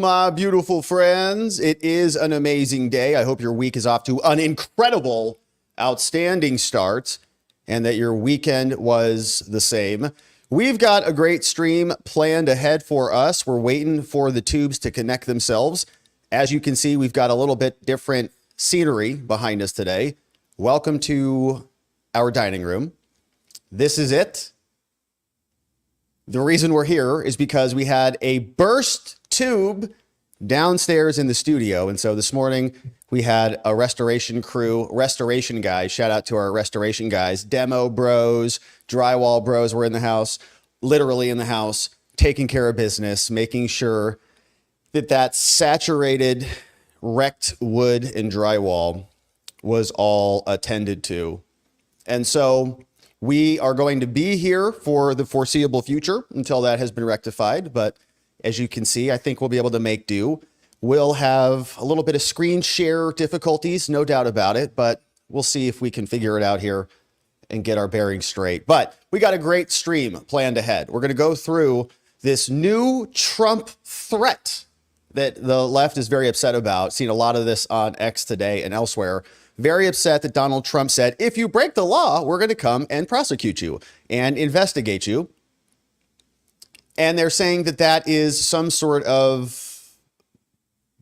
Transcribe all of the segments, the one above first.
my beautiful friends. It is an amazing day. I hope your week is off to an incredible, outstanding start and that your weekend was the same. We've got a great stream planned ahead for us. We're waiting for the tubes to connect themselves. As you can see, we've got a little bit different scenery behind us today. Welcome to our dining room. This is it. The reason we're here is because we had a burst tube downstairs in the studio. And so this morning we had a restoration crew, restoration guys, shout out to our restoration guys, demo bros, drywall bros were in the house, literally in the house, taking care of business, making sure that that saturated wrecked wood and drywall was all attended to. And so we are going to be here for the foreseeable future until that has been rectified. But as you can see, I think we'll be able to make do. We'll have a little bit of screen share difficulties, no doubt about it, but we'll see if we can figure it out here and get our bearings straight. But we got a great stream planned ahead. We're going to go through this new Trump threat that the left is very upset about. Seen a lot of this on X today and elsewhere. Very upset that Donald Trump said, if you break the law, we're going to come and prosecute you and investigate you. And they're saying that that is some sort of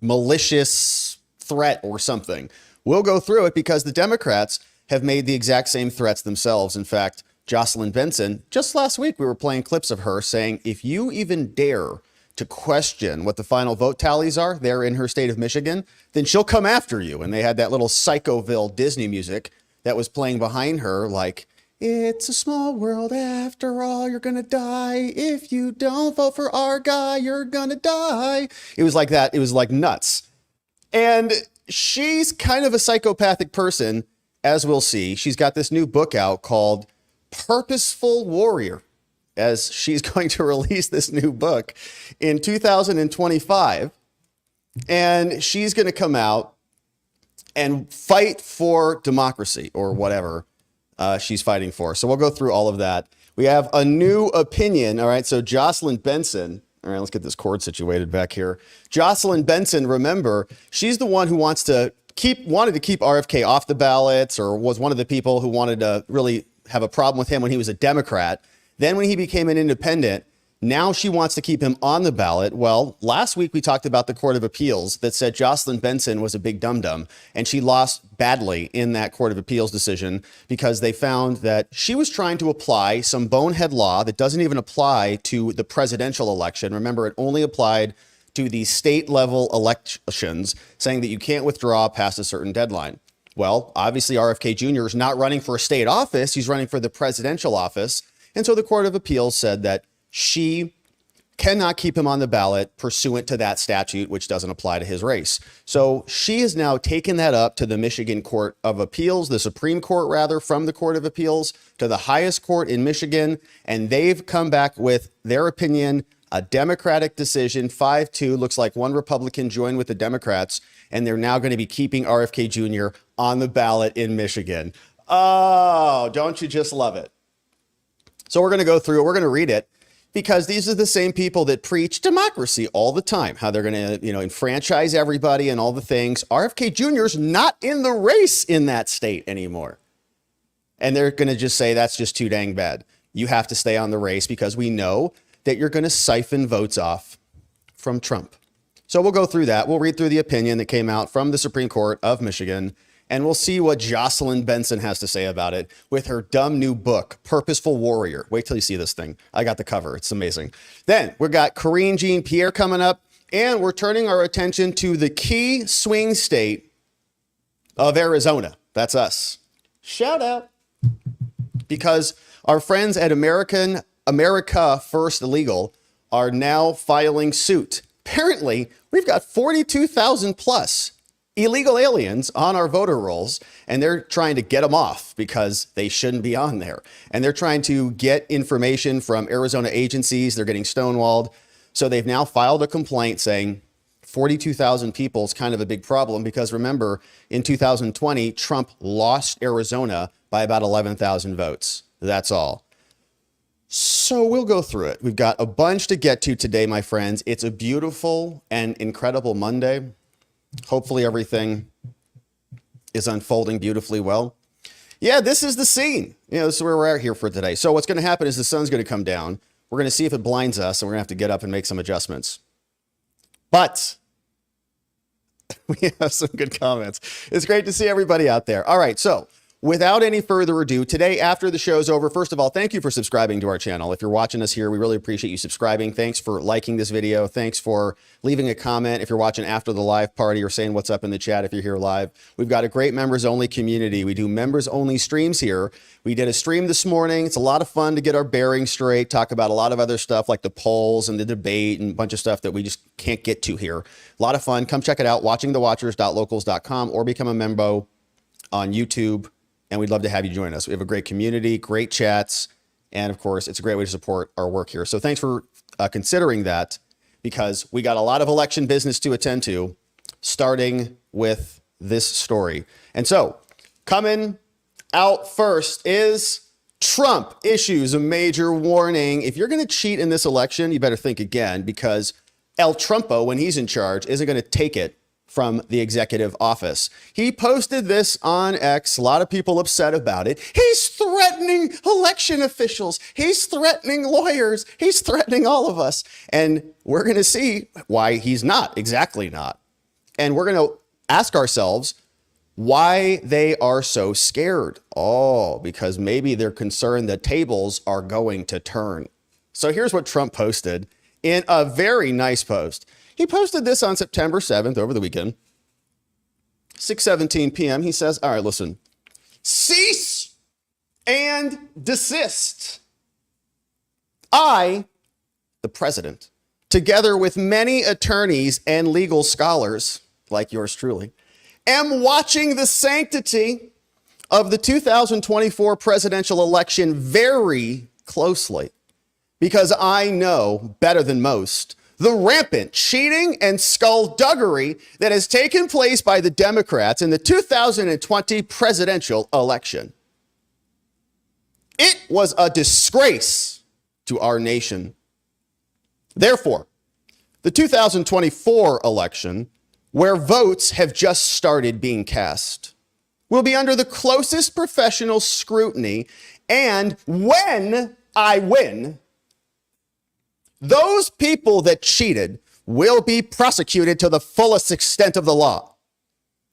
malicious threat or something. We'll go through it because the Democrats have made the exact same threats themselves. In fact, Joceyln Benson, just last week, we were playing clips of her saying, if you even dare to question what the final vote tallies are there in her state of Michigan, then she'll come after you. And they had that little Psychoville Disney music that was playing behind her, like, it's a small world after all, you're gonna die. If you don't vote for our guy, you're gonna die. It was like that. It was like nuts. And she's kind of a psychopathic person, as we'll see. She's got this new book out called Purposeful Warrior, as she's going to release this new book in 2025. And she's going to come out and fight for democracy or whatever she's fighting for. So we'll go through all of that. We have a new opinion. All right. So Joceyln Benson. All right. Let's get this cord situated back here. Joceyln Benson, remember, she's the one who wanted to keep RFK off the ballots, or was one of the people who wanted to really have a problem with him when he was a Democrat. Then when he became an independent, now she wants to keep him on the ballot. Well, last week we talked about the Court of Appeals that said Jocelyn Benson was a big dum-dum, and she lost badly in that Court of Appeals decision because they found that she was trying to apply some bonehead law that doesn't even apply to the presidential election. Remember, it only applied to the state level elections, saying that you can't withdraw past a certain deadline. Well, obviously RFK Jr. is not running for a state office. He's running for the presidential office. And so the Court of Appeals said that she cannot keep him on the ballot pursuant to that statute, which doesn't apply to his race. So she has now taken that up to the Michigan Court of Appeals, the Supreme Court, rather, from the Court of Appeals to the highest court in Michigan. And they've come back with their opinion, a Democratic decision, 5-2. Looks like one Republican joined with the Democrats, and they're now going to be keeping RFK Jr. on the ballot in Michigan. Oh, don't you just love it? So we're going to go through it. We're going to read it because these are the same people that preach democracy all the time, how they're going to, enfranchise everybody and all the things. RFK Jr. is not in the race in that state anymore. And they're going to just say that's just too dang bad. You have to stay on the race because we know that you're going to siphon votes off from Trump. So we'll go through that. We'll read through the opinion that came out from the Supreme Court of Michigan. And we'll see what Joceyln Benson has to say about it with her dumb new book, Purposeful Warrior. Wait till you see this thing. I got the cover. It's amazing. Then we've got Karine Jean-Pierre coming up, and we're turning our attention to the key swing state of Arizona. That's us. Shout out. Because our friends at America First Illegal are now filing suit. Apparently, we've got 42,000 plus illegal aliens on our voter rolls, and they're trying to get them off because they shouldn't be on there. And they're trying to get information from Arizona agencies. They're getting stonewalled. So they've now filed a complaint saying 42,000 people is kind of a big problem because remember, in 2020, Trump lost Arizona by about 11,000 votes. That's all. So we'll go through it. We've got a bunch to get to today, my friends. It's a beautiful and incredible Monday. Hopefully everything is unfolding beautifully well. Yeah, this is the scene. This is where we're at here for today. So what's going to happen is the sun's going to come down. We're going to see if it blinds us, and we're going to have to get up and make some adjustments. But we have some good comments. It's great to see everybody out there. All right, so without any further ado, today after the show's over, first of all, thank you for subscribing to our channel. If you're watching us here, we really appreciate you subscribing. Thanks for liking this video. Thanks for leaving a comment if you're watching after the live party or saying what's up in the chat if you're here live. We've got a great members-only community. We do members-only streams here. We did a stream this morning. It's a lot of fun to get our bearings straight, talk about a lot of other stuff like the polls and the debate and a bunch of stuff that we just can't get to here. A lot of fun. Come check it out, watchingthewatchers.locals.com, or become a member on YouTube. And we'd love to have you join us. We have a great community, great chats, and of course, it's a great way to support our work here. So thanks for considering that, because we got a lot of election business to attend to, starting with this story. And so coming out first is Trump issues a major warning. If you're going to cheat in this election, you better think again, because El Trumpo, when he's in charge, isn't going to take it from the executive office. He posted this on X. A lot of people upset about it. He's threatening election officials. He's threatening lawyers. He's threatening all of us. And we're going to see why he's not, exactly not. And we're going to ask ourselves why they are so scared. Oh, because maybe they're concerned the tables are going to turn. So here's what Trump posted in a very nice post. He posted this on September 7th over the weekend, 6:17 p.m. He says, all right, listen, cease and desist. I, the president, together with many attorneys and legal scholars like yours truly, am watching the sanctity of the 2024 presidential election very closely, because I know better than most the rampant cheating and skullduggery that has taken place by the Democrats in the 2020 presidential election. It was a disgrace to our nation. Therefore, the 2024 election, where votes have just started being cast, will be under the closest professional scrutiny, and when I win, those people that cheated will be prosecuted to the fullest extent of the law,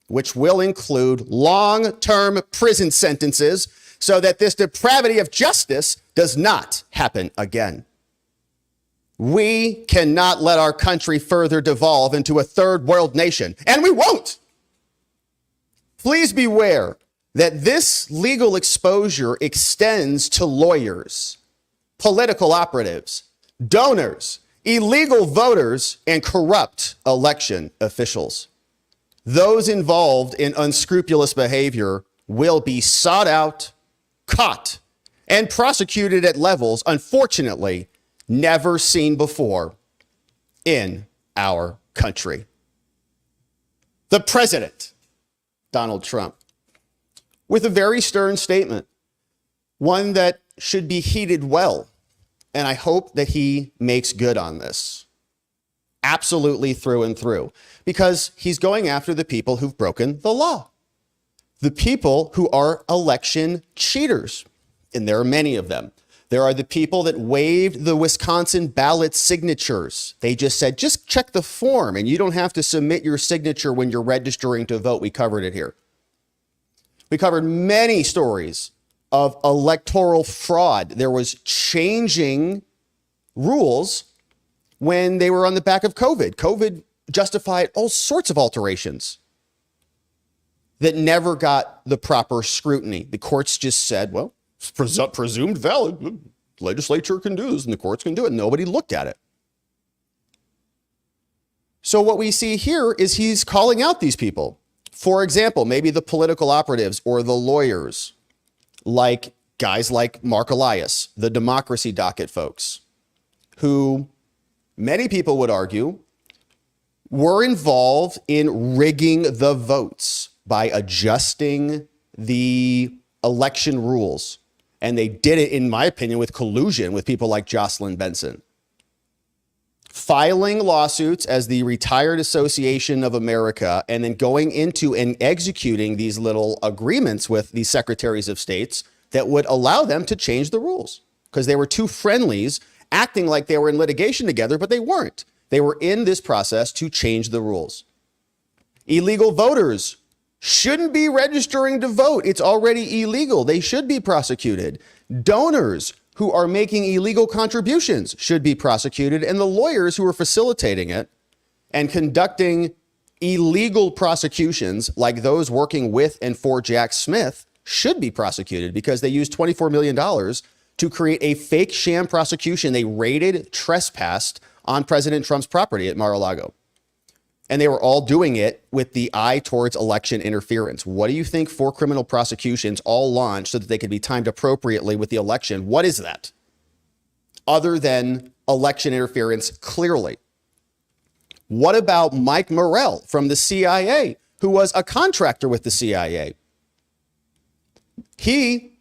which will include long-term prison sentences so that this depravity of justice does not happen again. We cannot let our country further devolve into a third world nation, and we won't. Please beware that this legal exposure extends to lawyers, political operatives, donors, illegal voters, and corrupt election officials. Those involved in unscrupulous behavior will be sought out, caught, and prosecuted at levels, unfortunately, never seen before in our country. The president, Donald Trump, with a very stern statement, one that should be heeded well. And I hope that he makes good on this. Absolutely through and through. Because he's going after the people who've broken the law. The people who are election cheaters. And there are many of them. There are the people that waived the Wisconsin ballot signatures. They just said, just check the form and you don't have to submit your signature when you're registering to vote. We covered it here. We covered many stories of electoral fraud. There was changing rules when they were on the back of COVID. COVID justified all sorts of alterations that never got the proper scrutiny. The courts just said, well, it's presumed valid. The legislature can do this and the courts can do it. Nobody looked at it. So what we see here is he's calling out these people. For example, maybe the political operatives or the lawyers, like guys like Mark Elias, the democracy docket folks, who many people would argue were involved in rigging the votes by adjusting the election rules And they did it, in my opinion, with collusion with people like Joceyln Benson. Filing lawsuits as the Retired Association of America, and then going into and executing these little agreements with these secretaries of states that would allow them to change the rules because they were two friendlies acting like they were in litigation together, but they weren't. They were in this process to change the rules. Illegal voters shouldn't be registering to vote. It's already illegal. They should be prosecuted. Donors who are making illegal contributions should be prosecuted, and the lawyers who are facilitating it and conducting illegal prosecutions like those working with and for Jack Smith should be prosecuted because they used $24 million to create a fake sham prosecution. They raided, trespassed on President Trump's property at Mar-a-Lago. And they were all doing it with the eye towards election interference. What do you think 4 criminal prosecutions all launched so that they could be timed appropriately with the election? What is that? Other than election interference, clearly. What about Mike Morrell from the CIA, who was a contractor with the CIA? He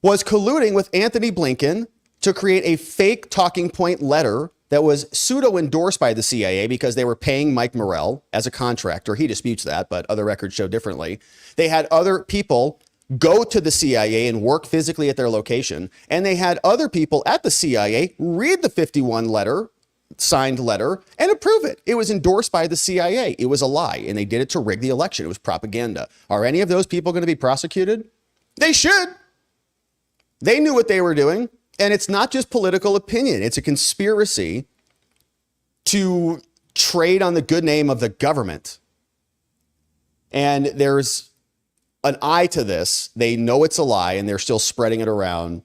was colluding with Anthony Blinken to create a fake talking point letter that was pseudo-endorsed by the CIA because they were paying Mike Morrell as a contractor. He disputes that, but other records show differently. They had other people go to the CIA and work physically at their location, and they had other people at the CIA read the 51 letter, signed letter, and approve it. It was endorsed by the CIA. It was a lie, and they did it to rig the election. It was propaganda. Are any of those people going to be prosecuted? They should. They knew what they were doing. And it's not just political opinion. It's a conspiracy to trade on the good name of the government. And there's an eye to this. They know it's a lie and they're still spreading it around.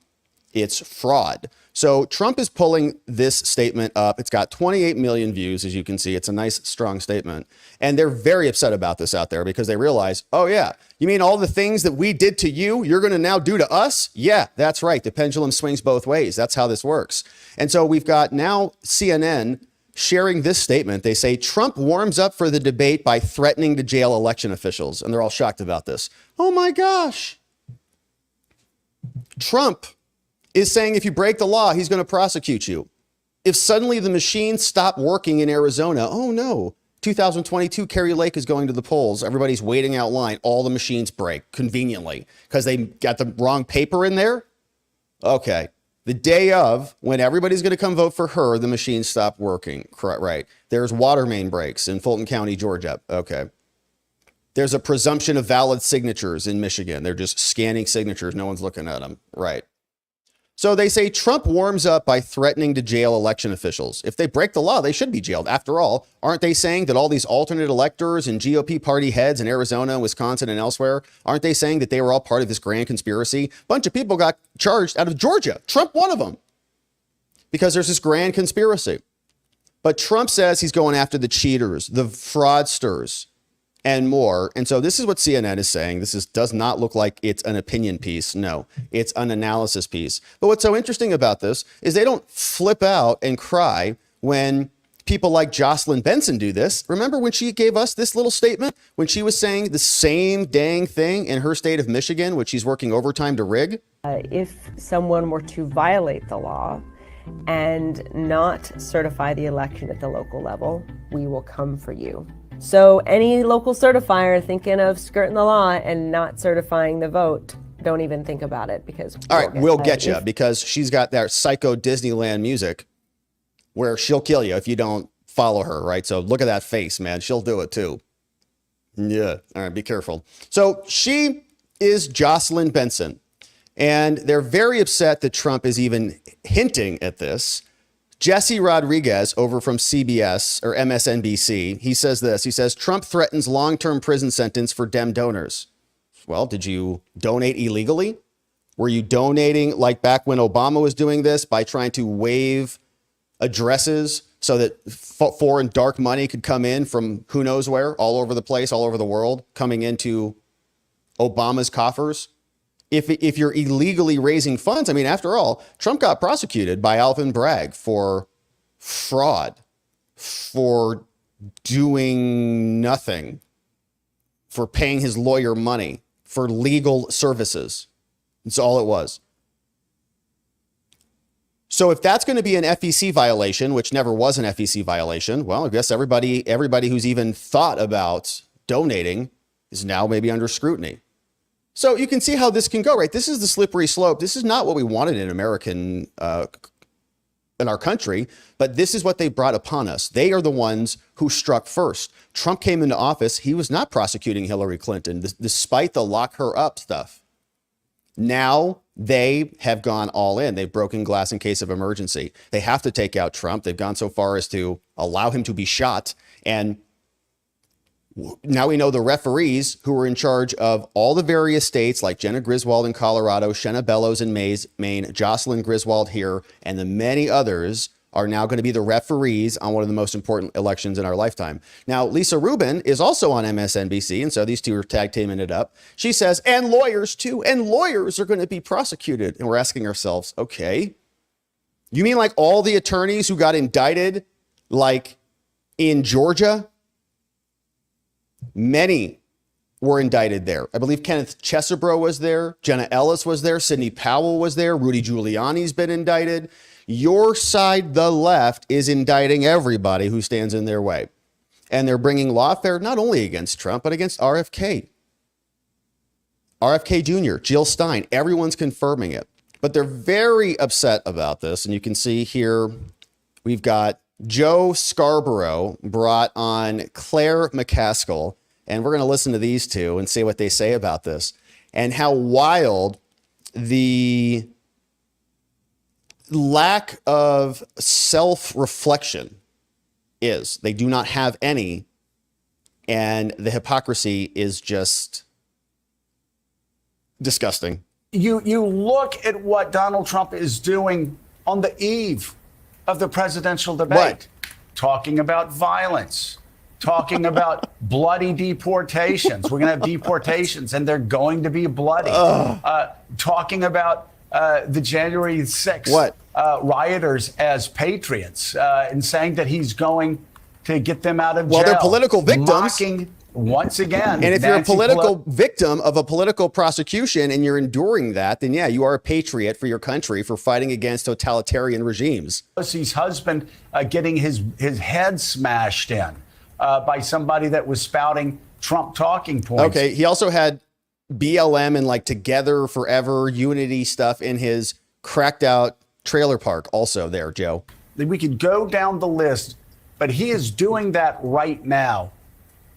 It's fraud. So Trump is pulling this statement up. It's got 28 million views, as you can see. It's a nice, strong statement. And they're very upset about this out there because they realize, oh, yeah, you mean all the things that we did to you, you're going to now do to us? Yeah, that's right. The pendulum swings both ways. That's how this works. And so we've got now CNN sharing this statement. They say Trump warms up for the debate by threatening to jail election officials. And they're all shocked about this. Oh, my gosh. Trump is saying if you break the law, he's going to prosecute you. If suddenly the machines stop working in Arizona, oh no, 2022, Kari Lake is going to the polls. Everybody's waiting out line. All the machines break conveniently because they got the wrong paper in there. Okay. The day of, when everybody's going to come vote for her, the machines stop working. Right. There's water main breaks in Fulton County, Georgia. Okay. There's a presumption of valid signatures in Michigan. They're just scanning signatures. No one's looking at them. Right. So they say Trump warms up by threatening to jail election officials. If they break the law, they should be jailed. After all, aren't they saying that all these alternate electors and GOP party heads in Arizona, Wisconsin, and elsewhere, aren't they saying that they were all part of this grand conspiracy? A bunch of people got charged out of Georgia. Trump, one of them, because there's this grand conspiracy. But Trump says he's going after the cheaters, the fraudsters, and more. And so this is what CNN is saying. This does not look like it's an opinion piece. No, it's an analysis piece. But what's so interesting about this is they don't flip out and cry when people like Joceyln Benson do this. Remember when she gave us this little statement when she was saying the same dang thing in her state of Michigan, which she's working overtime to rig? If someone were to violate the law and not certify the election at the local level, we will come for you. So any local certifier thinking of skirting the law and not certifying the vote, don't even think about it because all right, we'll get you because she's got that psycho Disneyland music where she'll kill you if you don't follow her, right? So look at that face, man. She'll do it too. Yeah. All right, be careful. So she is Joceyln Benson, and they're very upset that Trump is even hinting at this. Jesse Rodriguez over from CBS or MSNBC, he says this. He says, Trump threatens long-term prison sentence for Dem donors. Well, did you donate illegally? Were you donating like back when Obama was doing this by trying to waive addresses so that foreign dark money could come in from who knows where, all over the place, all over the world, coming into Obama's coffers? If you're illegally raising funds, I mean, after all, Trump got prosecuted by Alvin Bragg for fraud, for doing nothing, for paying his lawyer money, for legal services. That's all it was. So if that's going to be an FEC violation, which never was an FEC violation, well, I guess everybody who's even thought about donating is now maybe under scrutiny. So you can see how this can go, right? This is the slippery slope. This is not what we wanted in in our country, but this is what they brought upon us. They are the ones who struck first. Trump came into office. He was not prosecuting Hillary Clinton, despite the lock her up stuff. Now they have gone all in. They've broken glass in case of emergency. They have to take out Trump. They've gone so far as to allow him to be shot. And now we know the referees who were in charge of all the various states, like Jenna Griswold in Colorado, Shenna Bellows in Maine, Jocelyn Griswold here, and the many others are now going to be the referees on one of the most important elections in our lifetime. Now, Lisa Rubin is also on MSNBC, and so these two are tag teaming it up. She says, and lawyers too, and lawyers are going to be prosecuted. And we're asking ourselves, okay, you mean like all the attorneys who got indicted, like in Georgia? Many were indicted there. I believe Kenneth Chesebro was there. Jenna Ellis was there. Sidney Powell was there. Rudy Giuliani's been indicted. Your side, the left, is indicting everybody who stands in their way. And they're bringing lawfare not only against Trump, but against RFK. RFK Jr., Jill Stein, everyone's confirming it. But they're very upset about this. And you can see here, we've got Joe Scarborough brought on Claire McCaskill. And we're going to listen to these two and see what they say about this and how wild the lack of self-reflection is. They do not have any. And the hypocrisy is just disgusting. You look at what Donald Trump is doing on the eve of the presidential debate. What? Talking about violence, talking about bloody deportations. We're going to have deportations and they're going to be bloody. Talking about the January 6th rioters as patriots and saying that he's going to get them out of jail. Well, they're political victims. Mocking once again. And if you're a political victim of a political prosecution and you're enduring that, then yeah, you are a patriot for your country for fighting against totalitarian regimes. His husband getting his head smashed in by somebody that was spouting Trump talking points. Okay, he also had BLM and like Together Forever Unity stuff in his cracked out trailer park also there, Joe. We could go down the list, but he is doing that right now.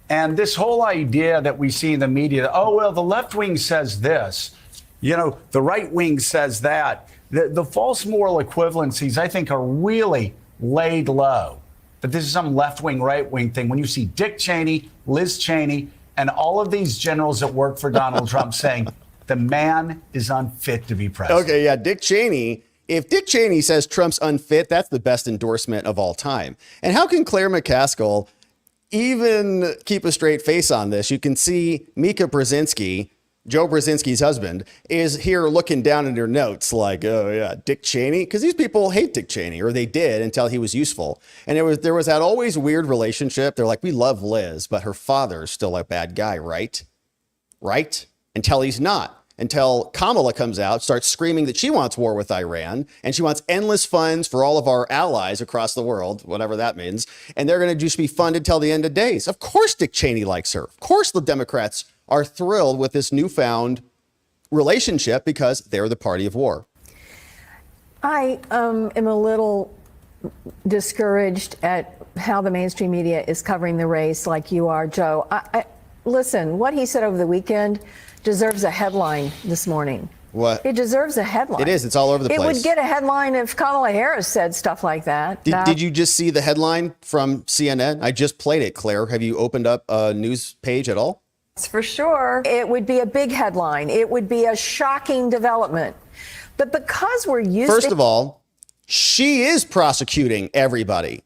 And this whole idea that we see in the media, oh, well, the left wing says this, you know, the right wing says that. The false moral equivalencies, I think, are really laid low. But this is some left wing, right wing thing. When you see Dick Cheney, Liz Cheney, and all of these generals that work for Donald Trump saying the man is unfit to be president. Okay, yeah, Dick Cheney. If Dick Cheney says Trump's unfit, that's the best endorsement of all time. And how can Claire McCaskill even keep a straight face on this? You can see Mika Brzezinski, Joe Brzezinski's husband, is here looking down at her notes like, oh yeah, Dick Cheney. Because these people hate Dick Cheney, or they did until he was useful. And there was that always weird relationship. They're like, we love Liz, but her father's still a bad guy, right? Right? Until he's not. Until Kamala comes out, starts screaming that she wants war with Iran and she wants endless funds for all of our allies across the world, whatever that means. And they're going to just be funded till the end of days. Of course, Dick Cheney likes her. Of course, the Democrats are thrilled with this newfound relationship because they're the party of war. I am a little discouraged at how the mainstream media is covering the race like you are, Joe. Listen, what he said over the weekend deserves a headline this morning. What? It deserves a headline. It is. It's all over the place. It would get a headline if Kamala Harris said stuff like that. Did you just see the headline from CNN? I just played it, Claire. Have you opened up a news page at all? That's for sure. It would be a big headline. It would be a shocking development. But because we're used First of all, she is prosecuting everybody.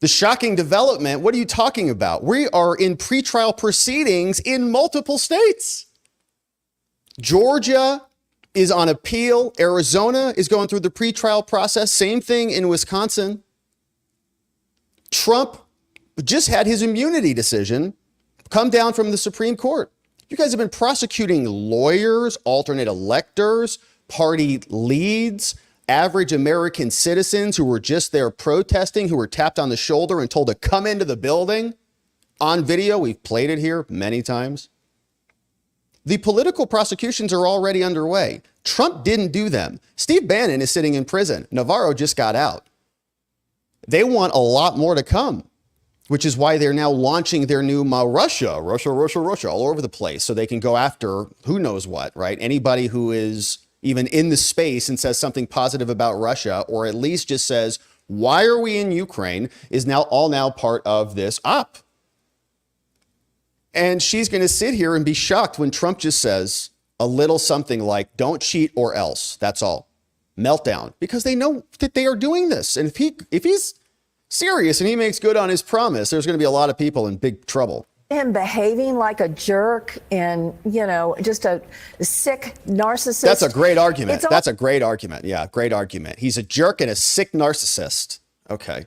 The shocking development, what are you talking about? We are in pretrial proceedings in multiple states. Georgia is on appeal. Arizona is going through the pretrial process. Same thing in Wisconsin. Trump just had his immunity decision come down from the Supreme Court. You guys have been prosecuting lawyers, alternate electors, party leads, average American citizens who were just there protesting, who were tapped on the shoulder and told to come into the building on video. We've played it here many times. The political prosecutions are already underway. Trump didn't do them. Steve Bannon is sitting in prison. Navarro just got out. They want a lot more to come, which is why they're now launching their new Russia all over the place, so they can go after who knows what, right? Anybody who is even in the space and says something positive about Russia, or at least just says, why are we in Ukraine, is now part of this op. And she's going to sit here and be shocked when Trump just says a little something like, don't cheat or else. That's all. Meltdown, because they know that they are doing this. And if he's serious and he makes good on his promise, there's going to be a lot of people in big trouble. Him behaving like a jerk and, just a sick narcissist. That's a great argument. That's a great argument. Yeah, great argument. He's a jerk and a sick narcissist. Okay.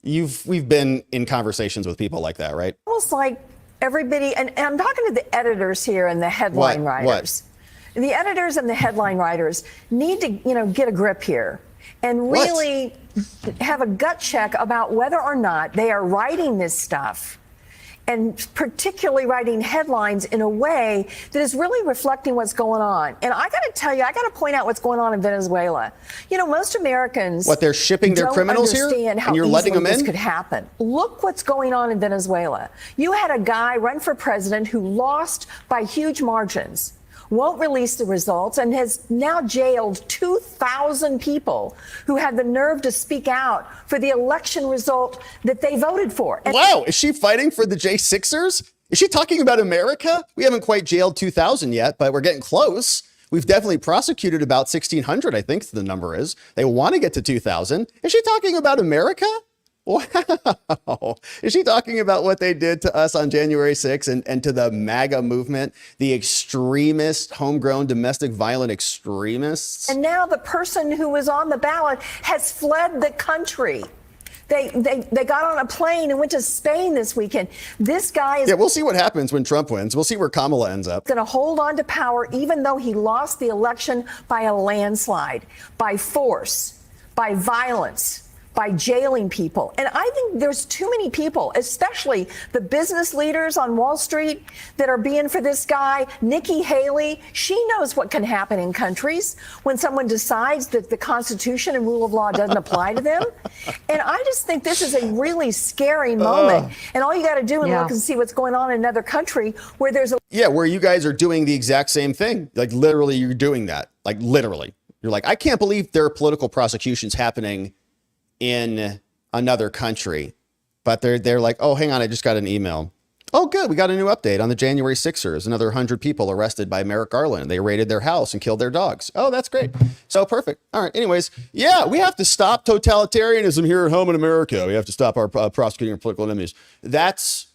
We've been in conversations with people like that, right? Almost like everybody, and I'm talking to the editors here and the headline writers. The editors and the headline writers need to, get a grip here and really have a gut check about whether or not they are writing this stuff, and particularly writing headlines in a way that is really reflecting what's going on. And I got to tell you, I got to point out what's going on in Venezuela. Most Americans they're shipping their criminals here, and you're letting them in? This could happen. Look what's going on in Venezuela. You had a guy run for president who lost by huge margins, won't release the results, and has now jailed 2,000 people who had the nerve to speak out for the election result that they voted for. Wow, is she fighting for the J6ers? Is she talking about America? We haven't quite jailed 2,000 yet, but we're getting close. We've definitely prosecuted about 1,600, I think the number is. They want to get to 2,000. Is she talking about America? Wow. Is she talking about what they did to us on January 6th and to the MAGA movement, the extremist, homegrown, domestic violent extremists? And now the person who was on the ballot has fled the country. They got on a plane and went to Spain this weekend. This guy is... Yeah, we'll see what happens when Trump wins. We'll see where Kamala ends up. Going to hold on to power even though he lost the election by a landslide, by force, by violence, by jailing people. And I think there's too many people, especially the business leaders on Wall Street, that are being for this guy. Nikki Haley, she knows what can happen in countries when someone decides that the Constitution and rule of law doesn't apply to them. And I just think this is a really scary moment. And all you got to do is look and see what's going on in another country where there's a... Yeah, where you guys are doing the exact same thing. Like literally you're doing that. Like literally. You're like, I can't believe there are political prosecutions happening in another country, but they're like, oh, hang on, I just got an email. Oh, good, we got a new update on the January 6ers. Another 100 people arrested by Merrick Garland. They raided their house and killed their dogs. Oh, that's great. So perfect. All right. Anyways, yeah, we have to stop totalitarianism here at home in America. We have to stop our prosecuting our political enemies. That's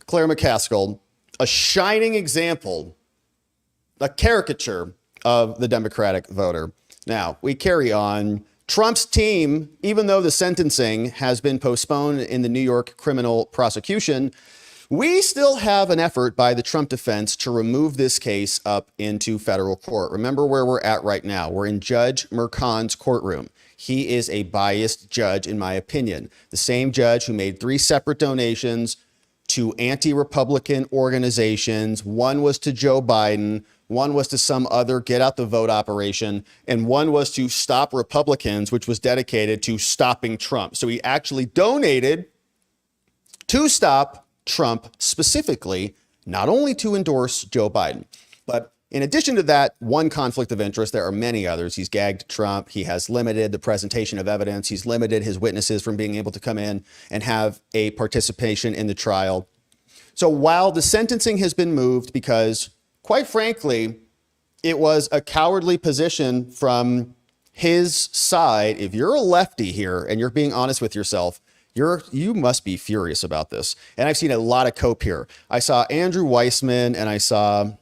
Claire McCaskill, a shining example, a caricature of the Democratic voter. Now we carry on. Trump's team, even though the sentencing has been postponed in the New York criminal prosecution, we still have an effort by the Trump defense to remove this case up into federal court. Remember where we're at right now. We're in Judge Mercan's courtroom. He is a biased judge, in my opinion. The same judge who made 3 separate donations to anti-Republican organizations. One was to Joe Biden. One was to some other get out the vote operation, and one was to Stop Republicans, which was dedicated to stopping Trump. So he actually donated to stop Trump specifically, not only to endorse Joe Biden, but in addition to that, one conflict of interest, there are many others. He's gagged Trump. He has limited the presentation of evidence. He's limited his witnesses from being able to come in and have a participation in the trial. So while the sentencing has been moved because, quite frankly, it was a cowardly position from his side. If you're a lefty here and you're being honest with yourself, you must be furious about this. And I've seen a lot of cope here. I saw Andrew Weissman and I saw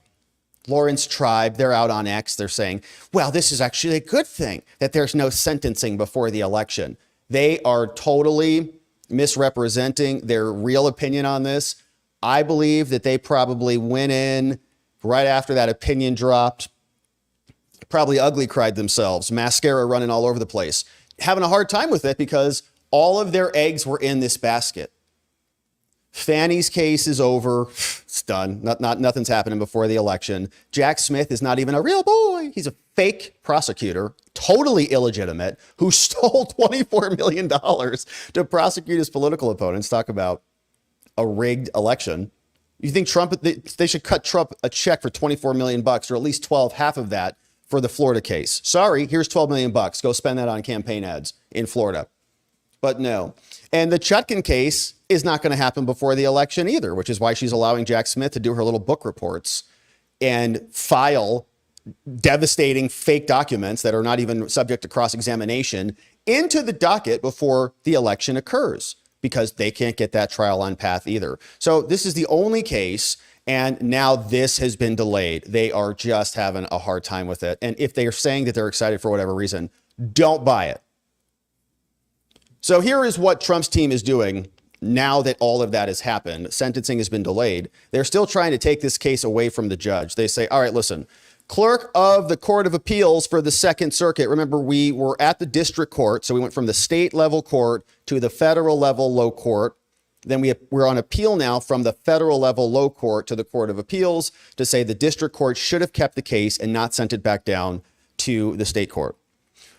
Lawrence Tribe. They're out on X. They're saying, well, this is actually a good thing that there's no sentencing before the election. They are totally misrepresenting their real opinion on this. I believe that they probably went in right after that opinion dropped, probably ugly cried themselves, mascara running all over the place, having a hard time with it because all of their eggs were in this basket. Fannie's case is over. It's done. Nothing's happening before the election. Jack Smith is not even a real boy. He's a fake prosecutor, totally illegitimate, who stole $24 million to prosecute his political opponents. Talk about a rigged election. You think they should cut Trump a check for $24 million bucks, or at least 12, half of that for the Florida case. Sorry, here's $12 million bucks. Go spend that on campaign ads in Florida. But no. And the Chutkan case is not going to happen before the election either, which is why she's allowing Jack Smith to do her little book reports and file devastating fake documents that are not even subject to cross-examination into the docket before the election occurs, because they can't get that trial on path either. So this is the only case, and now this has been delayed. They are just having a hard time with it. And if they are saying that they're excited for whatever reason, don't buy it. So here is what Trump's team is doing now that all of that has happened. Sentencing has been delayed. They're still trying to take this case away from the judge. They say, all right, listen, clerk of the Court of Appeals for the Second Circuit. Remember, we were at the district court. So we went from the state level court to the federal level low court. Then we're on appeal now from the federal level low court to the Court of Appeals to say the district court should have kept the case and not sent it back down to the state court.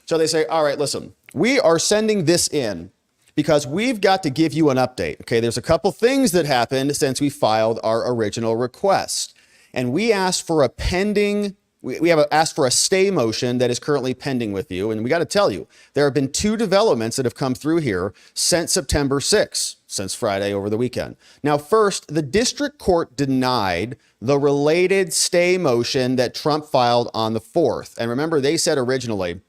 So they say, all right, listen, we are sending this in because we've got to give you an update. Okay, there's a couple things that happened since we filed our original request. And we asked for asked for a stay motion that is currently pending with you. And we got to tell you, there have been two developments that have come through here since September 6th, since Friday over the weekend. Now, first, the district court denied the related stay motion that Trump filed on the 4th. And remember, they said originally,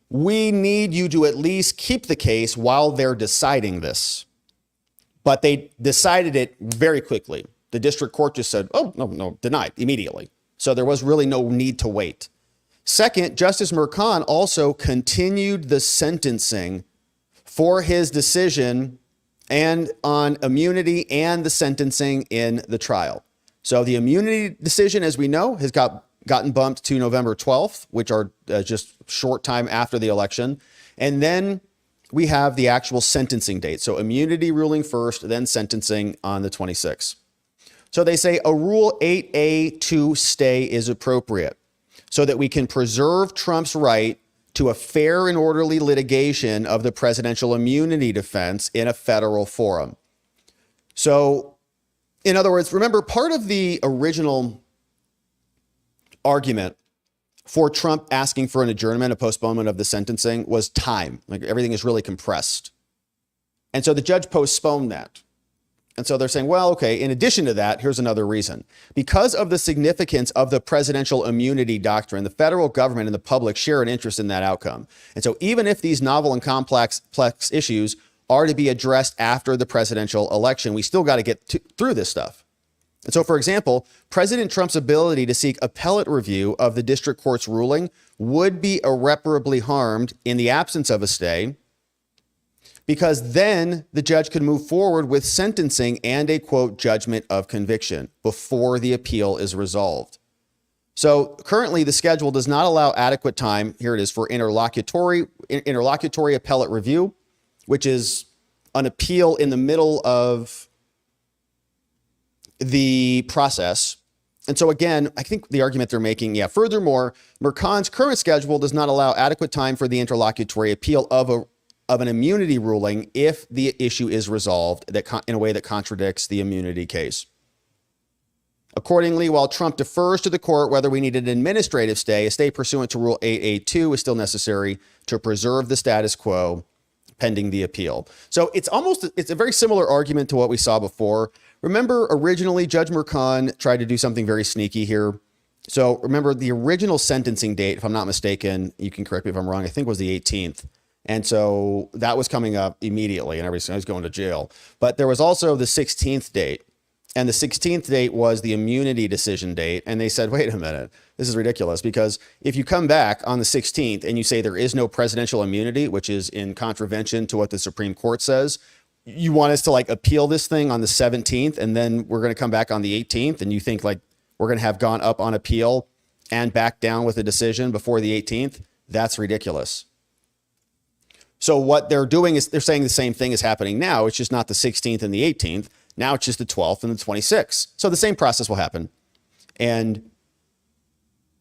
we need you to at least keep the case while they're deciding this. But they decided it very quickly. The district court just said, oh, no, denied immediately. So there was really no need to wait. Second, Justice Merchan also continued the sentencing for his decision and on immunity and the sentencing in the trial. So the immunity decision, as we know, has gotten bumped to November 12th, which are just short time after the election. And then we have the actual sentencing date. So immunity ruling first, then sentencing on the 26th. So they say a Rule 8A2 stay is appropriate so that we can preserve Trump's right to a fair and orderly litigation of the presidential immunity defense in a federal forum. So, in other words, remember, part of the original argument for Trump asking for an adjournment, a postponement of the sentencing, was time. Like, everything is really compressed. And so the judge postponed that. And so they're saying, well, okay, in addition to that, here's another reason. Because of the significance of the presidential immunity doctrine, the federal government and the public share an interest in that outcome. And so even if these novel and complex issues are to be addressed after the presidential election, we still got to get through this stuff. And so, for example, President Trump's ability to seek appellate review of the district court's ruling would be irreparably harmed in the absence of a stay, because then the judge could move forward with sentencing and a, quote, judgment of conviction before the appeal is resolved. So currently the schedule does not allow adequate time, here it is, for interlocutory appellate review, which is an appeal in the middle of the process. And so again, I think the argument they're making, furthermore, Merchan's current schedule does not allow adequate time for the interlocutory appeal of an immunity ruling if the issue is resolved in a way that contradicts the immunity case. Accordingly, while Trump defers to the court whether we need an administrative stay, a stay pursuant to Rule 882 is still necessary to preserve the status quo pending the appeal. So it's a very similar argument to what we saw before. Remember, originally, Judge Merchan tried to do something very sneaky here. So remember, the original sentencing date, if I'm not mistaken, you can correct me if I'm wrong, I think was the 18th. And so that was coming up immediately and everything. I was going to jail. But there was also the 16th date. And the 16th date was the immunity decision date. And they said, wait a minute, this is ridiculous, because if you come back on the 16th and you say there is no presidential immunity, which is in contravention to what the Supreme Court says, you want us to appeal this thing on the 17th, and then we're going to come back on the 18th, and you think we're going to have gone up on appeal and back down with a decision before the 18th, that's ridiculous. So what they're doing is they're saying the same thing is happening now. It's just not the 16th and the 18th. Now it's just the 12th and the 26th. So the same process will happen. And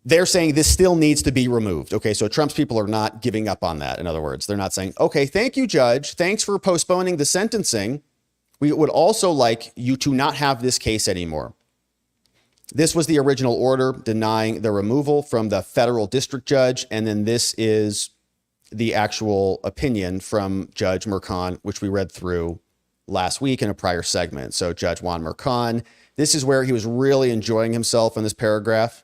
they're saying this still needs to be removed. Okay, so Trump's people are not giving up on that. In other words, they're not saying, okay, thank you, Judge. Thanks for postponing the sentencing. We would also like you to not have this case anymore. This was the original order denying the removal from the federal district judge. And then this is the actual opinion from Judge Merchan, which we read through last week in a prior segment. So Judge Juan Merchan, this is where he was really enjoying himself in this paragraph,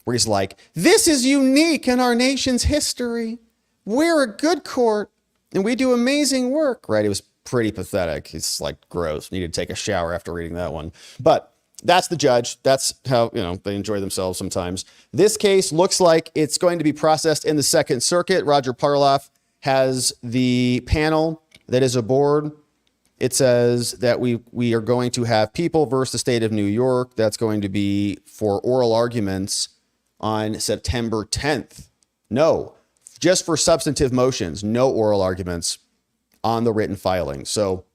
where he's like, this is unique in our nation's history. We're a good court and we do amazing work, right? It was pretty pathetic. It's like gross. Needed to take a shower after reading that one. But that's the judge. That's how, they enjoy themselves sometimes. This case looks like it's going to be processed in the Second Circuit. Roger Parloff has the panel that is aboard. It says that we are going to have People versus the State of New York. That's going to be for oral arguments on September 10th. No, just for substantive motions, no oral arguments on the written filing. So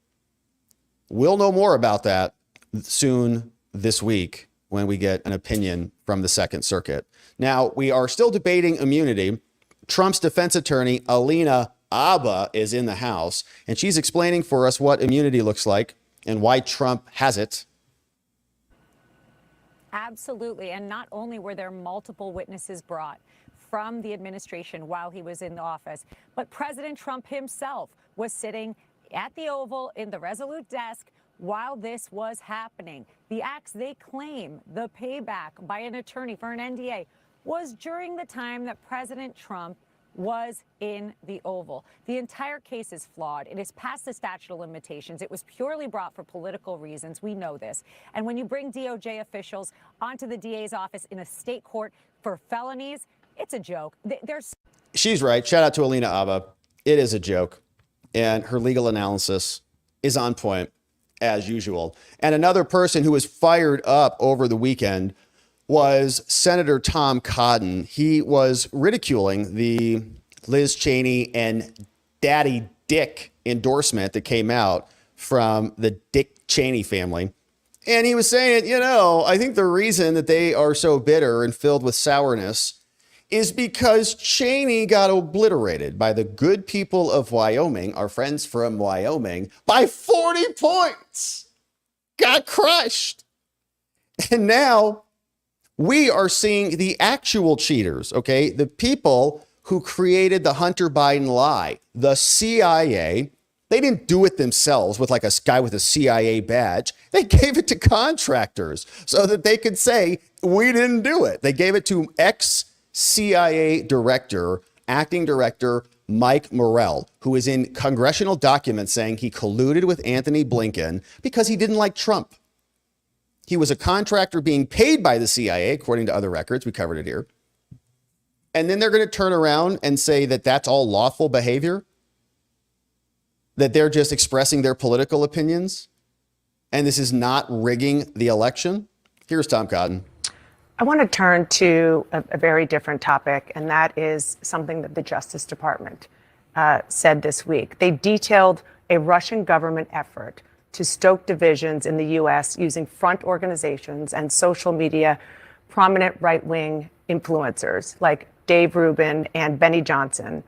we'll know more about that soon this week when we get an opinion from the Second Circuit. Now, we are still debating immunity. Trump's defense attorney, Alina is in the House, and she's explaining for us what immunity looks like and why Trump has it. Absolutely. And not only were there multiple witnesses brought from the administration while he was in the office, but President Trump himself was sitting at the Oval in the Resolute desk while this was happening. The acts they claim, the payback by an attorney for an NDA, was during the time that President Trump was in the Oval. The entire case is flawed. It is past the statute of limitations. It was purely brought for political reasons. We know this. And when you bring DOJ officials onto the DA's office in a state court for felonies, it's a joke. She's right. Shout out to Alina. It is a joke. And her legal analysis is on point as usual. And another person who was fired up over the weekend was Senator Tom Cotton. He was ridiculing the Liz Cheney and Daddy Dick endorsement that came out from the Dick Cheney family. And he was saying, I think the reason that they are so bitter and filled with sourness is because Cheney got obliterated by the good people of Wyoming, our friends from Wyoming, by 40 points. Got crushed. And now we are seeing the actual cheaters, okay? The people who created the Hunter Biden lie, the CIA. They didn't do it themselves with like a guy with a CIA badge. They gave it to contractors so that they could say, we didn't do it. They gave it to ex-CIA director, acting director, Mike Morrell, who is in congressional documents saying he colluded with Anthony Blinken because he didn't like Trump. He was a contractor being paid by the CIA, according to other records. We covered it here. And then they're going to turn around and say that that's all lawful behavior, that they're just expressing their political opinions, and this is not rigging the election. Here's Tom Cotton. I want to turn to a very different topic, and that is something that the Justice Department said this week. They detailed a Russian government effort to stoke divisions in the U.S. using front organizations and social media prominent right-wing influencers like Dave Rubin and Benny Johnson,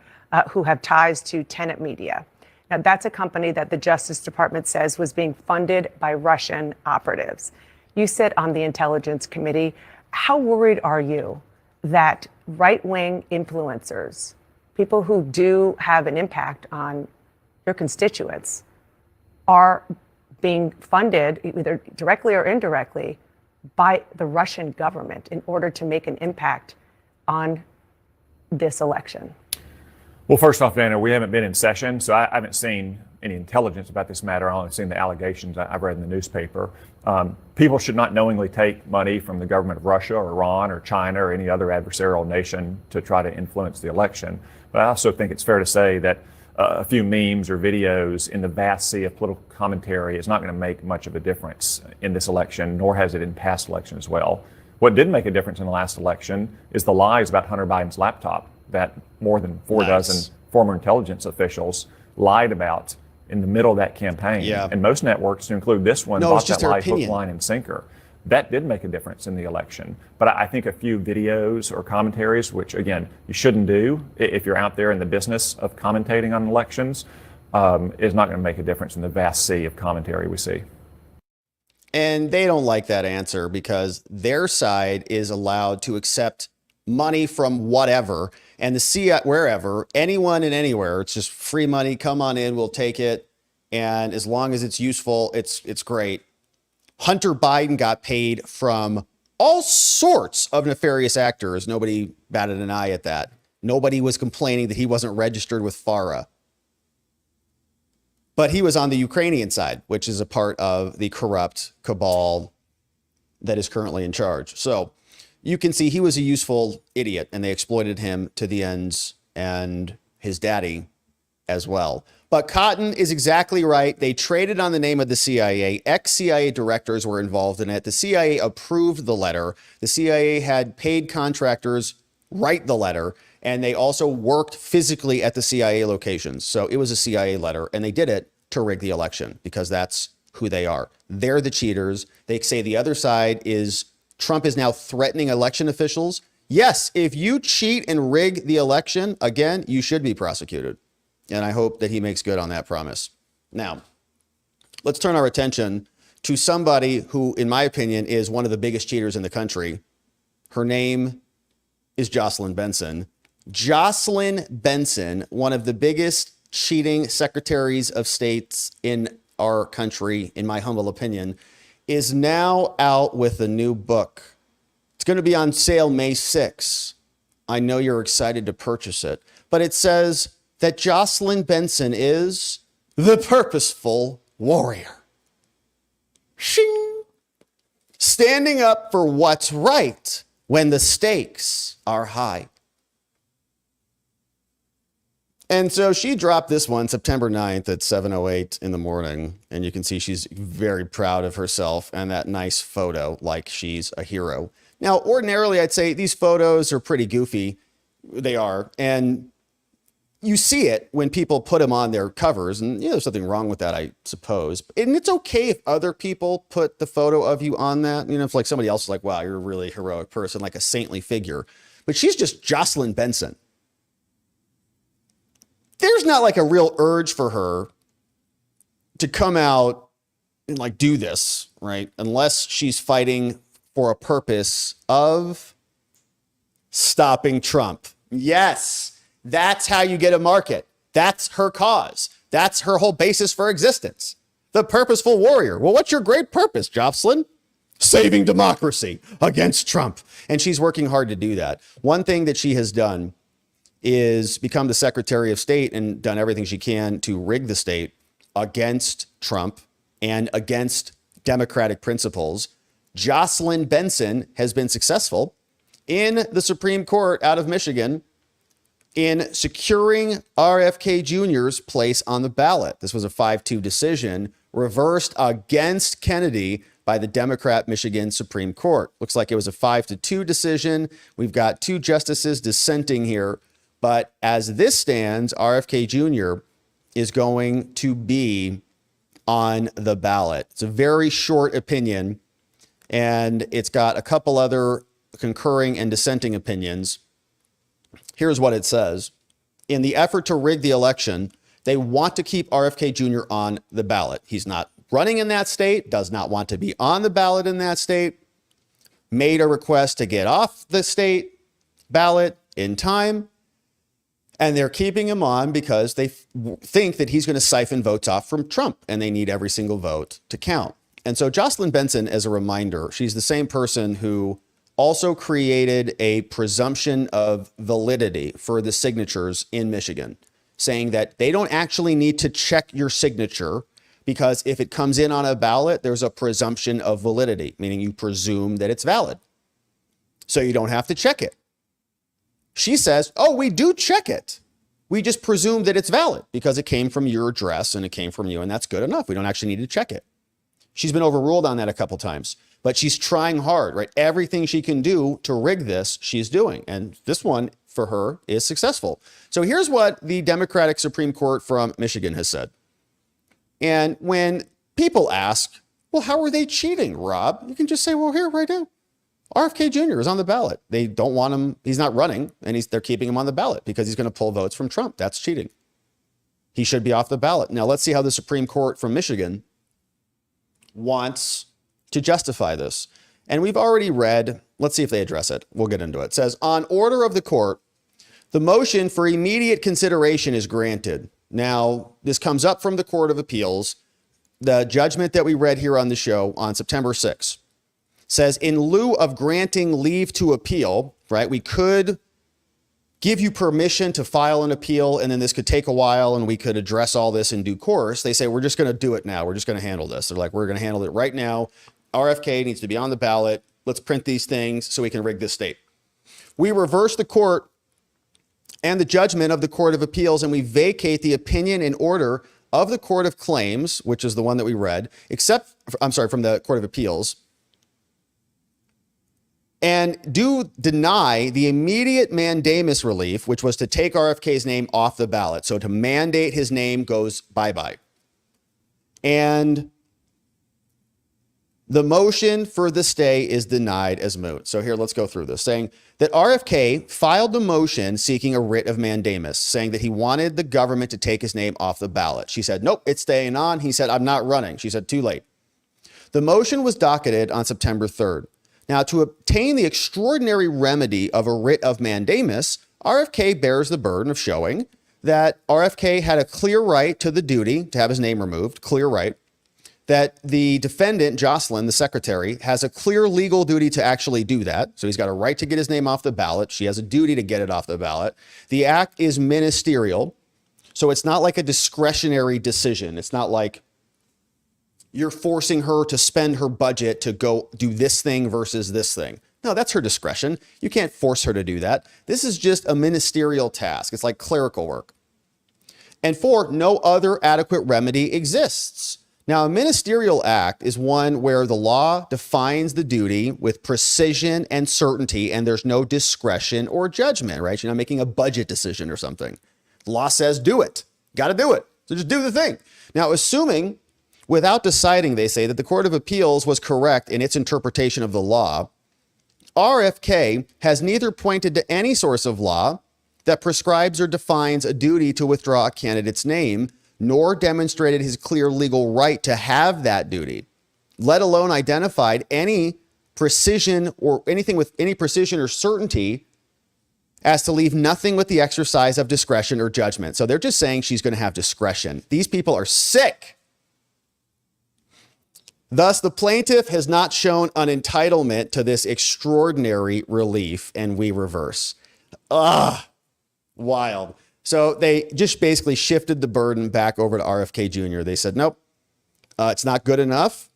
who have ties to Tenet Media. Now, that's a company that the Justice Department says was being funded by Russian operatives. You sit on the Intelligence Committee. How worried are you that right-wing influencers, people who do have an impact on your constituents, are being funded either directly or indirectly by the Russian government in order to make an impact on this election? Well, first off, Vanna, we haven't been in session, so I haven't seen any intelligence about this matter. I've only seen the allegations I've read in the newspaper. People should not knowingly take money from the government of Russia or Iran or China or any other adversarial nation to try to influence the election. But I also think it's fair to say that a few memes or videos in the vast sea of political commentary is not going to make much of a difference in this election, nor has it in past elections as well. What did make a difference in the last election is the lies about Hunter Biden's laptop that more than four dozen former intelligence officials lied about in the middle of that campaign. Yeah. And most networks, to include this one, No, bought it's just that their lie hook, opinion. line, and sinker. That did make a difference in the election. But I think a few videos or commentaries, which again, you shouldn't do if you're out there in the business of commentating on elections, is not going to make a difference in the vast sea of commentary we see. And they don't like that answer because their side is allowed to accept money from whatever and the CIA, wherever, anyone and anywhere. It's just free money. Come on in, we'll take it. And as long as it's useful, it's great. Hunter Biden got paid from all sorts of nefarious actors. Nobody batted an eye at that. Nobody was complaining that he wasn't registered with FARA. But he was on the Ukrainian side, which is a part of the corrupt cabal that is currently in charge. So you can see he was a useful idiot, and they exploited him to the ends, and his daddy as well. But Cotton is exactly right. They traded on the name of the CIA. Ex-CIA directors were involved in it. The CIA approved the letter. The CIA had paid contractors write the letter, and they also worked physically at the CIA locations. So it was a CIA letter, and they did it to rig the election because that's who they are. They're the cheaters. They say the other side is Trump is now threatening election officials. Yes, if you cheat and rig the election, again, you should be prosecuted. And I hope that he makes good on that promise. Now, let's turn our attention to somebody who, in my opinion, is one of the biggest cheaters in the country. Her name is Joceyln Benson. Joceyln Benson, one of the biggest cheating secretaries of states in our country, in my humble opinion, is now out with a new book. It's going to be on sale May 6th. I know you're excited to purchase it, but it says that Joceyln Benson is the purposeful warrior. Shing! Standing up for what's right when the stakes are high. And so she dropped this one September 9th at 7:08 in the morning. And you can see she's very proud of herself and that nice photo, like she's a hero. Now, ordinarily, I'd say these photos are pretty goofy. They are. And you see it when people put them on their covers. And there's something wrong with that, I suppose. And it's okay if other people put the photo of you on that. If like somebody else is like, wow, you're a really heroic person, like a saintly figure. But she's just Joceyln Benson. There's not like a real urge for her to come out and like do this, right? Unless she's fighting for a purpose of stopping Trump. Yes, that's how you get a market. That's her cause. That's her whole basis for existence. The purposeful warrior. Well, what's your great purpose, Jocelyn? Saving democracy against Trump. And she's working hard to do that. One thing that she has done is become the Secretary of State and done everything she can to rig the state against Trump and against democratic principles. Joceyln Benson has been successful in the Supreme Court out of Michigan in securing RFK Jr.'s place on the ballot. This was a 5-2 decision reversed against Kennedy by the Democrat Michigan Supreme Court. Looks like it was a 5-2 decision. We've got 2 justices dissenting here. But as this stands, RFK Jr. is going to be on the ballot. It's a very short opinion, and it's got a couple other concurring and dissenting opinions. Here's what it says. In the effort to rig the election, they want to keep RFK Jr. on the ballot. He's not running in that state, does not want to be on the ballot in that state, made a request to get off the state ballot in time. And they're keeping him on because they think that he's going to siphon votes off from Trump, and they need every single vote to count. And so Joceyln Benson, as a reminder, she's the same person who also created a presumption of validity for the signatures in Michigan, saying that they don't actually need to check your signature because if it comes in on a ballot, there's a presumption of validity, meaning you presume that it's valid. So you don't have to check it. She says, oh, we do check it. We just presume that it's valid because it came from your address and it came from you, and that's good enough. We don't actually need to check it. She's been overruled on that a couple times, but she's trying hard, right? Everything she can do to rig this, she's doing. And this one for her is successful. So here's what the Democratic Supreme Court from Michigan has said. And when people ask, well, how are they cheating, Rob? You can just say, well, here right now, RFK Jr. is on the ballot. They don't want him. He's not running, and they're keeping him on the ballot because he's going to pull votes from Trump. That's cheating. He should be off the ballot. Now, let's see how the Supreme Court from Michigan wants to justify this. And we've already read, let's see if they address it. We'll get into it. It says, on order of the court, the motion for immediate consideration is granted. Now, this comes up from the Court of Appeals. The judgment that we read here on the show on September 6th says, in lieu of granting leave to appeal, right, we could give you permission to file an appeal, and then this could take a while, and we could address all this in due course. They say, we're just going to do it now. We're just going to handle this. They're like, we're going to handle it right now. RFK needs to be on the ballot. Let's print these things so we can rig this state. We reverse the court and the judgment of the Court of Appeals, and we vacate the opinion and order of the Court of Claims, which is the one that we read, from the Court of Appeals, and do deny the immediate mandamus relief, which was to take RFK's name off the ballot. So to mandate his name goes bye-bye. And the motion for the stay is denied as moot. So here, let's go through this, saying that RFK filed the motion seeking a writ of mandamus, saying that he wanted the government to take his name off the ballot. She said, nope, it's staying on. He said, I'm not running. She said, too late. The motion was docketed on September 3rd. Now, to obtain the extraordinary remedy of a writ of mandamus, RFK bears the burden of showing that RFK had a clear right to the duty to have his name removed, clear right, that the defendant, Jocelyn, the secretary, has a clear legal duty to actually do that. So he's got a right to get his name off the ballot. She has a duty to get it off the ballot. The act is ministerial. So it's not like a discretionary decision. It's not like you're forcing her to spend her budget to go do this thing versus this thing. No, that's her discretion. You can't force her to do that. This is just a ministerial task. It's like clerical work. And 4, no other adequate remedy exists. Now, a ministerial act is one where the law defines the duty with precision and certainty, and there's no discretion or judgment, right? You're not making a budget decision or something. The law says do it. Got to do it. So just do the thing. Now, assuming, without deciding, they say, that the Court of Appeals was correct in its interpretation of the law, RFK has neither pointed to any source of law that prescribes or defines a duty to withdraw a candidate's name, nor demonstrated his clear legal right to have that duty, let alone identified any precision or anything with any precision or certainty as to leave nothing with the exercise of discretion or judgment. So they're just saying she's going to have discretion. These people are sick. Thus, the plaintiff has not shown an entitlement to this extraordinary relief, and we reverse. Wild. So they just basically shifted the burden back over to RFK Jr. They said, nope, it's not good enough.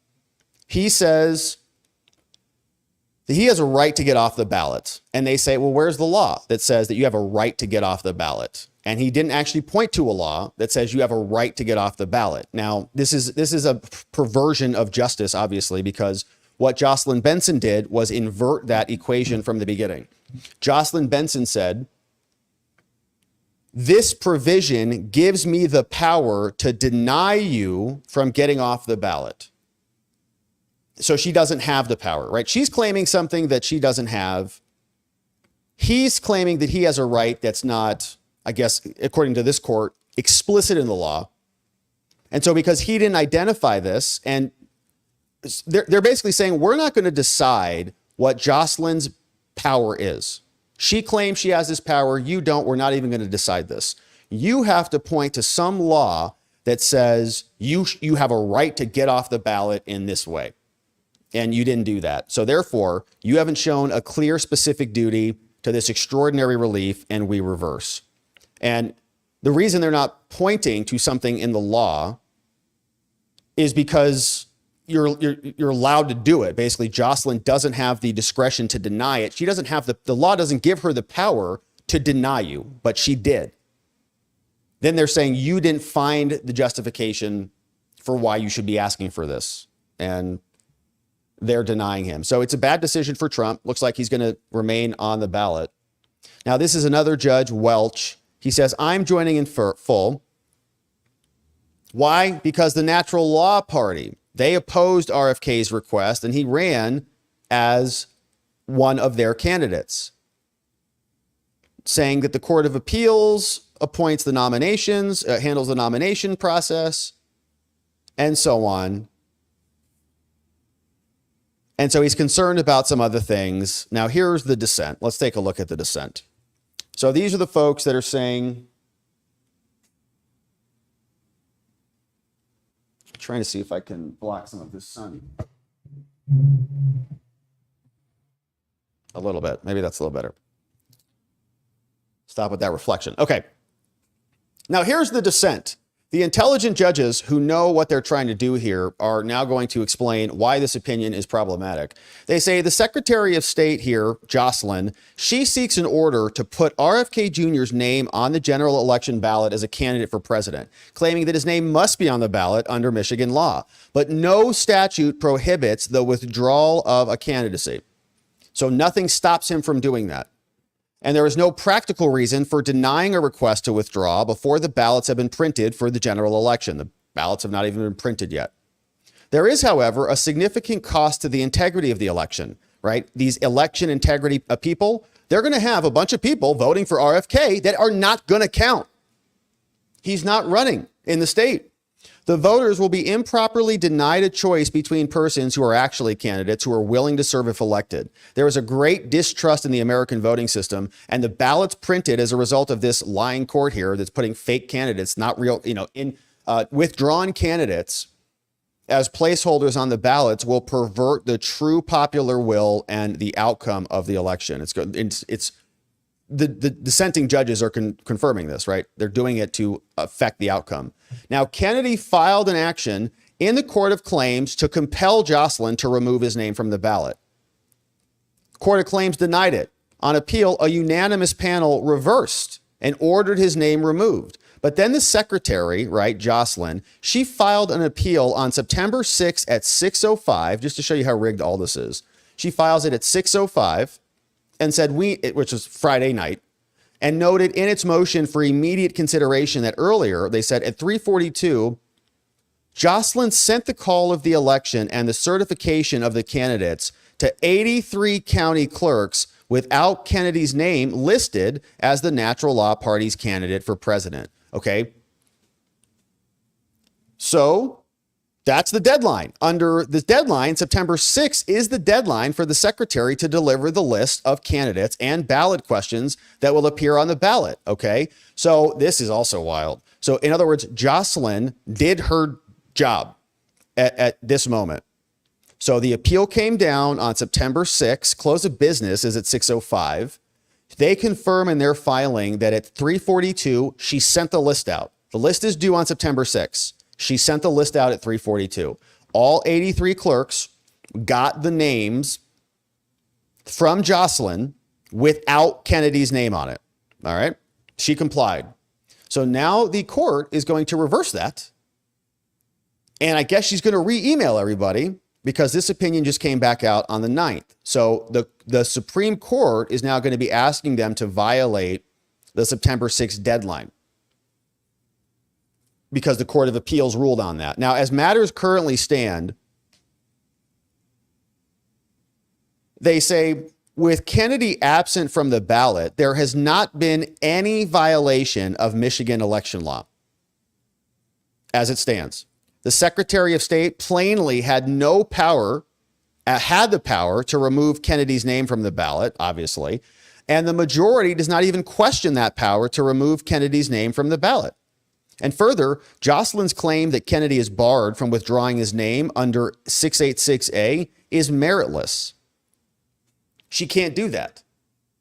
He says that he has a right to get off the ballot. And they say, well, where's the law that says that you have a right to get off the ballot? And he didn't actually point to a law that says you have a right to get off the ballot. Now, this is a perversion of justice, obviously, because what Joceyln Benson did was invert that equation from the beginning. Joceyln Benson said, this provision gives me the power to deny you from getting off the ballot. So she doesn't have the power, right? She's claiming something that she doesn't have. He's claiming that he has a right that's not, I guess, according to this court, explicit in the law. And so because he didn't identify this, and they're basically saying, we're not going to decide what Jocelyn's power is. She claims she has this power. You don't. We're not even going to decide this. You have to point to some law that says you have a right to get off the ballot in this way. And you didn't do that. So therefore, you haven't shown a clear, specific duty to this extraordinary relief, and we reverse. And the reason they're not pointing to something in the law is because you're allowed to do it. Basically, Jocelyn doesn't have the discretion to deny it. She doesn't have the law doesn't give her the power to deny you, but she did. Then they're saying you didn't find the justification for why you should be asking for this. and they're denying him. So it's a bad decision for Trump. Looks like he's going to remain on the ballot. Now, this is another judge, Welch. He says, I'm joining in full. Why? Because the Natural Law Party, they opposed RFK's request, and he ran as one of their candidates, saying that the Court of Appeals appoints the nominations, handles the nomination process, and so on. And so he's concerned about some other things. Now, here's the dissent. Let's take a look at the dissent. So these are the folks that are saying, trying to see if I can block some of this sun. A little bit. Maybe that's a little better. Stop with that reflection. Okay. Now here's the dissent. The intelligent judges who know what they're trying to do here are now going to explain why this opinion is problematic. They say the Secretary of State here, Jocelyn, she seeks an order to put RFK Jr.'s name on the general election ballot as a candidate for president, claiming that his name must be on the ballot under Michigan law. But no statute prohibits the withdrawal of a candidacy. So nothing stops him from doing that. And there is no practical reason for denying a request to withdraw before the ballots have been printed for the general election. The ballots have not even been printed yet. There is, however, a significant cost to the integrity of the election, right? These election integrity people, they're going to have a bunch of people voting for RFK that are not going to count. He's not running in the state. The voters will be improperly denied a choice between persons who are actually candidates who are willing to serve if elected. There is a great distrust in the American voting system, and the ballots printed as a result of this lying court here that's putting fake candidates, not real, withdrawn candidates as placeholders on the ballots will pervert the true popular will and the outcome of the election. The dissenting judges are confirming this, right? They're doing it to affect the outcome. Now, Kennedy filed an action in the Court of Claims to compel Jocelyn to remove his name from the ballot. Court of Claims denied it. On appeal, a unanimous panel reversed and ordered his name removed. But then the secretary, right, Jocelyn, she filed an appeal on September 6th at 6:05, just to show you how rigged all this is. She files it at 6:05. And said which was Friday night, and noted in its motion for immediate consideration that earlier they said at 3:42, Jocelyn sent the call of the election and the certification of the candidates to 83 county clerks without Kennedy's name listed as the Natural Law Party's candidate for president. Okay. So that's the deadline. Under this deadline, September 6th is the deadline for the secretary to deliver the list of candidates and ballot questions that will appear on the ballot. Okay. So this is also wild. So in other words, Jocelyn did her job at this moment. So the appeal came down on September 6th. Close of business is at 6:05. They confirm in their filing that at 3:42, she sent the list out. The list is due on September 6th. She sent the list out at 3:42. All 83 clerks got the names from Jocelyn without Kennedy's name on it. All right. She complied. So now the court is going to reverse that. And I guess she's going to re-email everybody because this opinion just came back out on the 9th. So the Supreme Court is now going to be asking them to violate the September 6th deadline, because the Court of Appeals ruled on that. Now, as matters currently stand, they say with Kennedy absent from the ballot, there has not been any violation of Michigan election law as it stands. The Secretary of State plainly had the power to remove Kennedy's name from the ballot, obviously, and the majority does not even question that power to remove Kennedy's name from the ballot. And further, Jocelyn's claim that Kennedy is barred from withdrawing his name under 686A is meritless. She can't do that.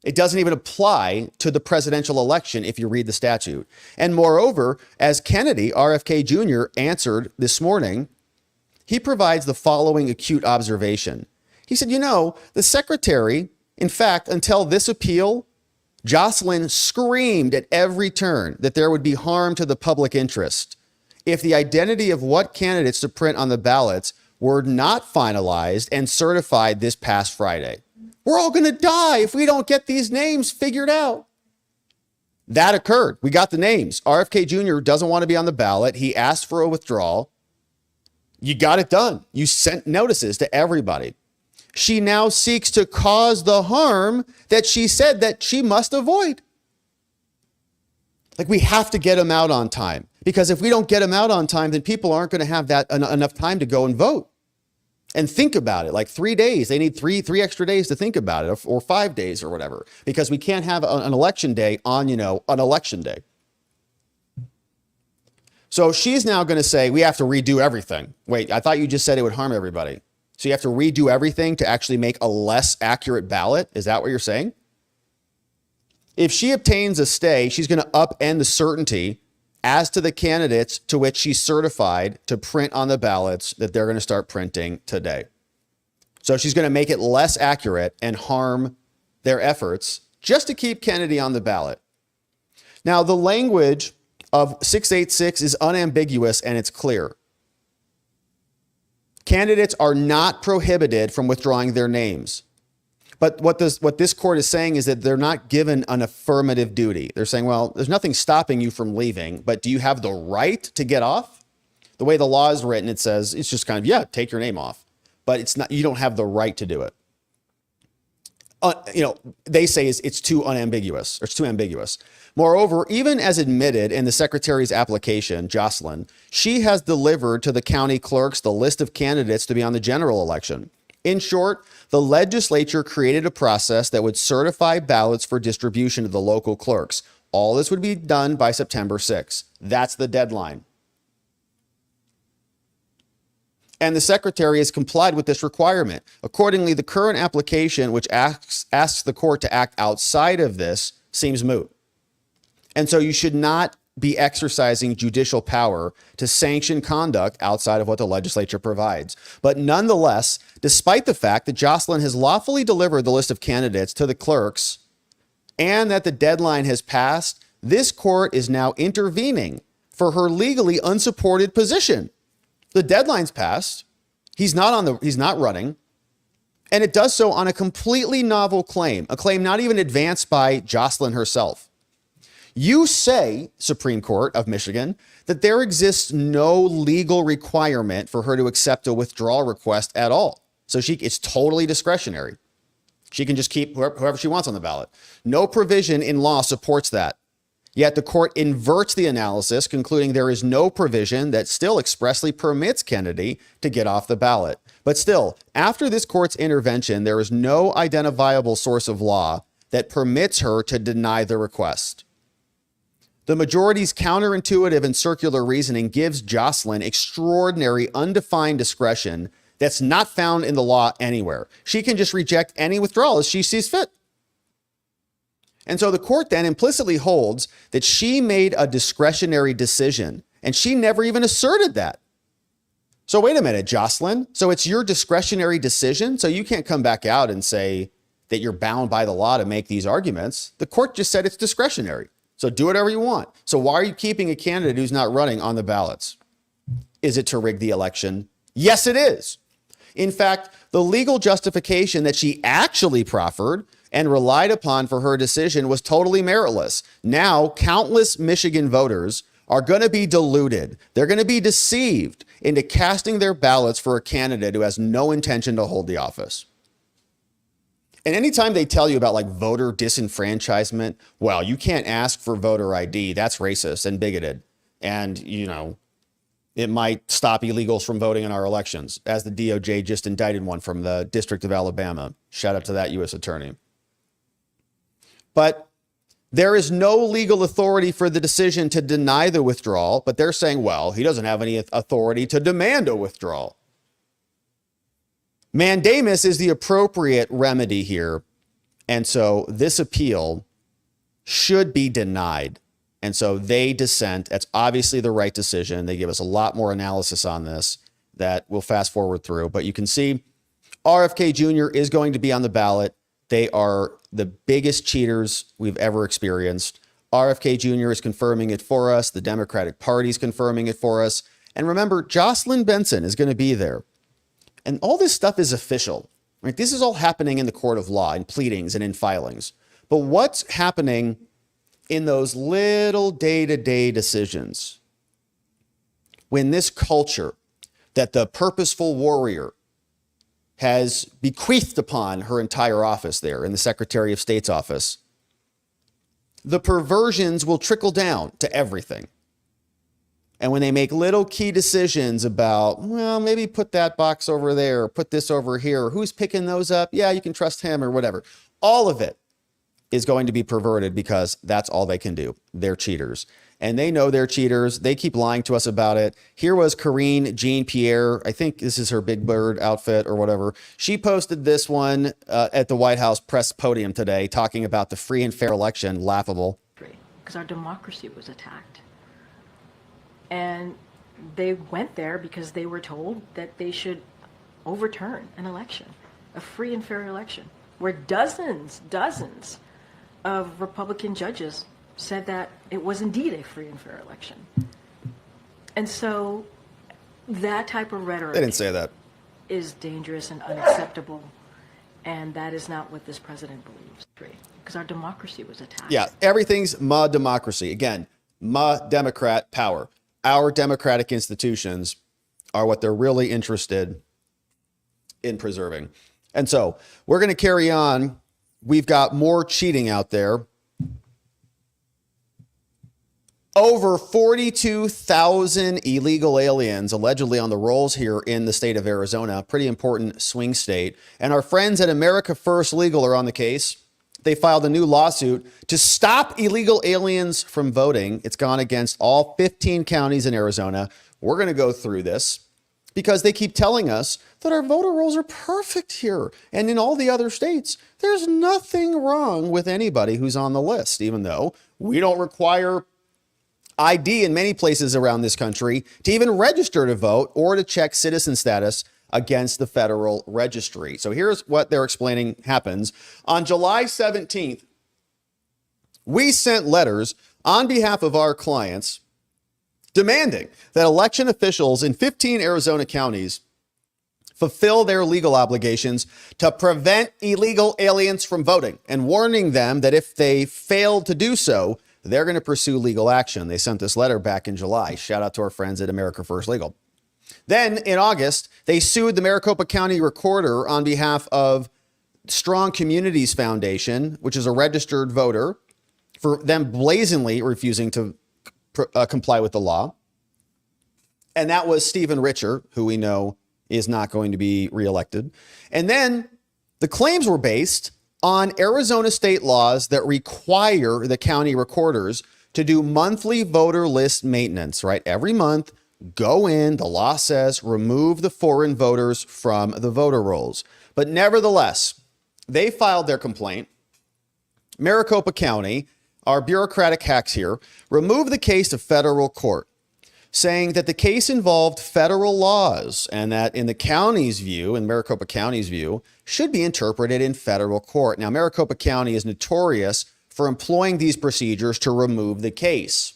It doesn't even apply to the presidential election if you read the statute. And moreover, as Kennedy, RFK Jr., answered this morning, he provides the following acute observation. He said, the secretary, in fact, until this appeal, Jocelyn screamed at every turn that there would be harm to the public interest if the identity of what candidates to print on the ballots were not finalized and certified this past Friday. We're all going to die if we don't get these names figured out. That occurred. We got the names. RFK Jr. doesn't want to be on the ballot. He asked for a withdrawal. You got it done. You sent notices to everybody. She now seeks to cause the harm that she said that she must avoid. Like, we have to get them out on time, because if we don't get them out on time, then people aren't going to have that enough time to go and vote and think about it. Like 3 days, they need three extra days to think about it, or 5 days or whatever, because we can't have an election day on, an election day. So she's now going to say, we have to redo everything. Wait, I thought you just said it would harm everybody. So you have to redo everything to actually make a less accurate ballot? Is that what you're saying? If she obtains a stay, she's going to upend the certainty as to the candidates to which she's certified to print on the ballots that they're going to start printing today. So she's going to make it less accurate and harm their efforts just to keep Kennedy on the ballot. Now, the language of 686 is unambiguous and it's clear. Candidates are not prohibited from withdrawing their names. But what this court is saying is that they're not given an affirmative duty. They're saying, well, there's nothing stopping you from leaving, but do you have the right to get off? The way the law is written, it says it's just kind of, yeah, take your name off. But it's not, you don't have the right to do it. They say it's too unambiguous, or it's too ambiguous. Moreover, even as admitted in the secretary's application, Jocelyn, she has delivered to the county clerks the list of candidates to be on the general election. In short, the legislature created a process that would certify ballots for distribution to the local clerks. All this would be done by September 6th. That's the deadline. And the secretary has complied with this requirement. Accordingly, the current application, which asks the court to act outside of this, seems moot. And so you should not be exercising judicial power to sanction conduct outside of what the legislature provides. But nonetheless, despite the fact that Jocelyn has lawfully delivered the list of candidates to the clerks and that the deadline has passed, this court is now intervening for her legally unsupported position. The deadline's passed. He's not running. And it does so on a completely novel claim, a claim not even advanced by Jocelyn herself. You say, Supreme Court of Michigan, that there exists no legal requirement for her to accept a withdrawal request at all. So it's totally discretionary. She can just keep whoever she wants on the ballot. No provision in law supports that. Yet the court inverts the analysis, concluding there is no provision that still expressly permits Kennedy to get off the ballot. But still, after this court's intervention, there is no identifiable source of law that permits her to deny the request. The majority's counterintuitive and circular reasoning gives Jocelyn extraordinary undefined discretion that's not found in the law anywhere. She can just reject any withdrawal as she sees fit. And so the court then implicitly holds that she made a discretionary decision, and she never even asserted that. So wait a minute, Jocelyn. So it's your discretionary decision? So you can't come back out and say that you're bound by the law to make these arguments. The court just said it's discretionary. So do whatever you want. So why are you keeping a candidate who's not running on the ballots? Is it to rig the election? Yes, it is. In fact, the legal justification that she actually proffered and relied upon for her decision was totally meritless. Now, countless Michigan voters are going to be deluded. They're going to be deceived into casting their ballots for a candidate who has no intention to hold the office. And anytime they tell you about like voter disenfranchisement, well, you can't ask for voter ID. That's racist and bigoted. And, it might stop illegals from voting in our elections, as the DOJ just indicted one from the District of Alabama. Shout out to that U.S. attorney. But there is no legal authority for the decision to deny the withdrawal, but they're saying, well, he doesn't have any authority to demand a withdrawal. Mandamus is the appropriate remedy here. And so this appeal should be denied. And so they dissent. That's obviously the right decision. They give us a lot more analysis on this that we'll fast forward through. But you can see RFK Jr. is going to be on the ballot. They are the biggest cheaters we've ever experienced. RFK Jr. is confirming it for us. The Democratic Party is confirming it for us. And remember, Joceyln Benson is going to be there. And all this stuff is official, right? This is all happening in the court of law, in pleadings and in filings. But what's happening in those little day-to-day decisions when this culture that the purposeful warrior has bequeathed upon her entire office there in the Secretary of State's office, the perversions will trickle down to everything. And when they make little key decisions about, well, maybe put that box over there, or put this over here, who's picking those up? Yeah, you can trust him or whatever. All of it is going to be perverted because that's all they can do. They're cheaters. And they know they're cheaters. They keep lying to us about it. Here was Karine Jean-Pierre. I think this is her Big Bird outfit or whatever. She posted this one at the White House press podium today talking about the free and fair election. Laughable. Because our democracy was attacked. And they went there because they were told that they should overturn an election, a free and fair election, where dozens of Republican judges said that it was indeed a free and fair election. And so that type of rhetoric, They didn't say that. is dangerous and unacceptable. And that is not what this president believes, because our democracy was attacked. Yeah, everything's ma democracy. Again, ma Democrat power. Our democratic institutions are what they're really interested in preserving. And so we're going to carry on. We've got more cheating out there. Over 42,000 illegal aliens allegedly on the rolls here in the state of Arizona, pretty important swing state. And our friends at America First Legal are on the case. They filed a new lawsuit to stop illegal aliens from voting. It's gone against all 15 counties in Arizona. We're going to go through this because they keep telling us that our voter rolls are perfect here. And in all the other states, there's nothing wrong with anybody who's on the list, even though we don't require ID in many places around this country to even register to vote or to check citizen status against the federal registry. So here's what they're explaining happens. On July 17th, we sent letters on behalf of our clients demanding that election officials in 15 Arizona counties fulfill their legal obligations to prevent illegal aliens from voting, and warning them that if they failed to do so, they're going to pursue legal action. They sent this letter back in July. Shout out to our friends at America First Legal. Then in August, they sued the Maricopa County Recorder on behalf of Strong Communities Foundation, which is a registered voter, for them blazingly refusing to comply with the law. And that was Stephen Richer, who we know is not going to be reelected. And then the claims were based on Arizona state laws that require the county recorders to do monthly voter list maintenance, right? Every month, go in, the law says, remove the foreign voters from the voter rolls. But nevertheless, they filed their complaint. Maricopa County, our bureaucratic hacks here, removed the case to federal court, saying that the case involved federal laws and that in the county's view, in Maricopa County's view, should be interpreted in federal court. Now, Maricopa County is notorious for employing these procedures to remove the case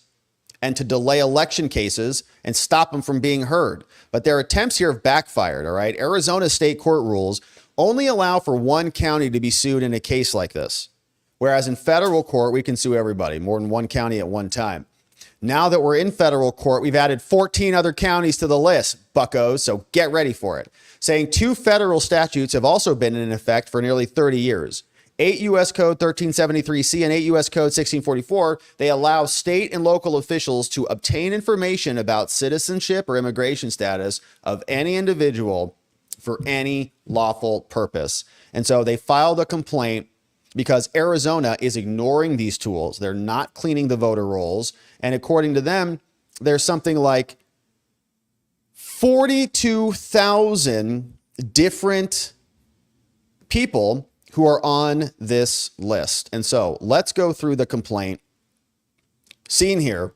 and to delay election cases and stop them from being heard. But their attempts here have backfired, all right? Arizona state court rules only allow for one county to be sued in a case like this, whereas in federal court, we can sue everybody, more than one county at one time. Now that we're in federal court, we've added 14 other counties to the list, buccos, so get ready for it. Saying 2 federal statutes have also been in effect for nearly 30 years. 8 U.S. Code 1373C and 8 U.S. Code 1644, they allow state and local officials to obtain information about citizenship or immigration status of any individual for any lawful purpose. And so they filed a complaint because Arizona is ignoring these tools. They're not cleaning the voter rolls. And according to them, there's something like 42,000 different people who are on this list. And so let's go through the complaint. Seen here,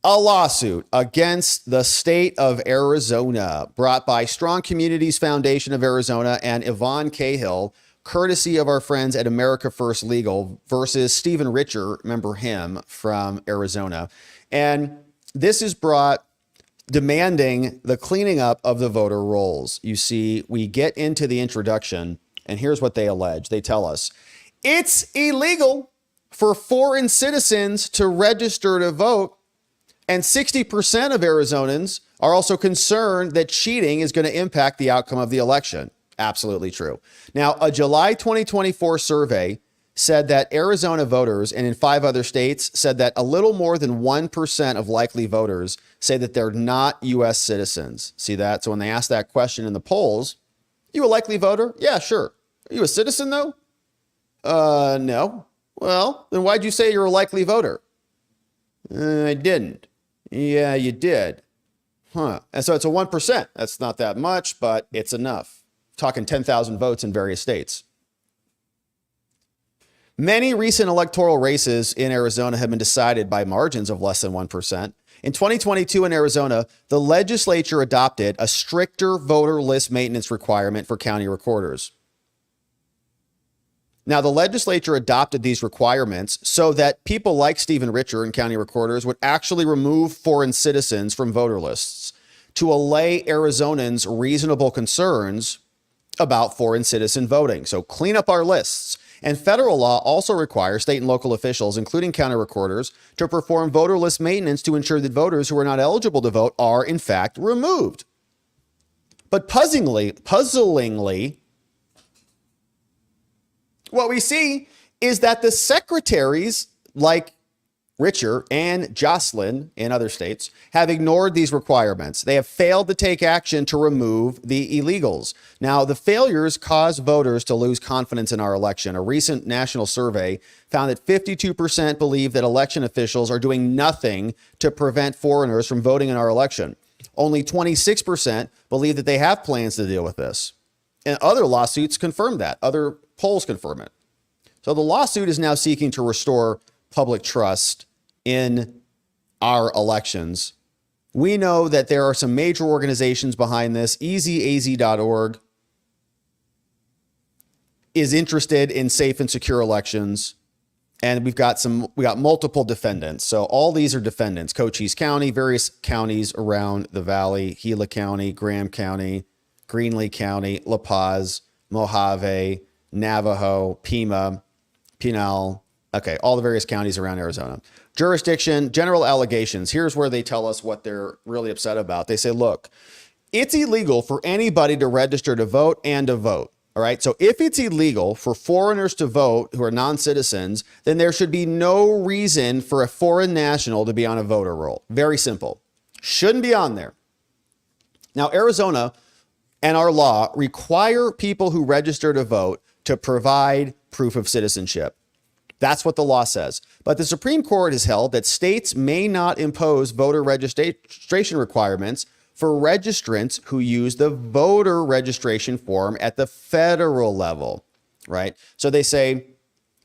a lawsuit against the state of Arizona brought by Strong Communities Foundation of Arizona and Yvonne Cahill, courtesy of our friends at America First Legal, versus Stephen Richer, remember him, from Arizona. And this is brought demanding the cleaning up of the voter rolls. You see, we get into the introduction, and here's what they allege. They tell us it's illegal for foreign citizens to register to vote, and 60% of Arizonans are also concerned that cheating is going to impact the outcome of the election. Absolutely true. Now, a July 2024 survey said that Arizona voters, and in 5 other states, said that a little more than 1% of likely voters say that they're not U.S. citizens. See that? So when they ask that question in the polls, you a likely voter? Yeah, sure. Are you a citizen though? No. Well, then why'd you say you're a likely voter? I didn't. Yeah, you did. Huh. And so it's a 1%. That's not that much, but it's enough. Talking 10,000 votes in various states. Many recent electoral races in Arizona have been decided by margins of less than 1%. In 2022 in Arizona, the legislature adopted a stricter voter list maintenance requirement for county recorders. Now, the legislature adopted these requirements so that people like Stephen Richer and county recorders would actually remove foreign citizens from voter lists to allay Arizonans' reasonable concerns about foreign citizen voting. So clean up our lists. And federal law also requires state and local officials, including county recorders, to perform voter list maintenance to ensure that voters who are not eligible to vote are, in fact, removed. But puzzlingly, what we see is that the secretaries like Richer and Jocelyn in other states have ignored these requirements. They have failed to take action to remove the illegals. Now, the failures cause voters to lose confidence in our election. A recent national survey found that 52% believe that election officials are doing nothing to prevent foreigners from voting in our election. Only 26% believe that they have plans to deal with this. And other lawsuits confirm that. Other polls confirm it. So the lawsuit is now seeking to restore public trust in our elections. We know that there are some major organizations behind this. EasyAZ.org is interested in safe and secure elections. And we got multiple defendants. So all these are defendants: Cochise County, various counties around the valley, Gila County, Graham County, Greenlee County, La Paz, Mojave, Navajo, Pima, Pinal. Okay, all the various counties around Arizona. Jurisdiction, general allegations. Here's where they tell us what they're really upset about. They say, look, it's illegal for anybody to register to vote and to vote. All right. So if it's illegal for foreigners to vote who are non-citizens, then there should be no reason for a foreign national to be on a voter roll. Very simple. Shouldn't be on there. Now, Arizona and our law require people who register to vote to provide proof of citizenship. That's what the law says. But the Supreme Court has held that states may not impose voter registration requirements for registrants who use the voter registration form at the federal level, right? So they say,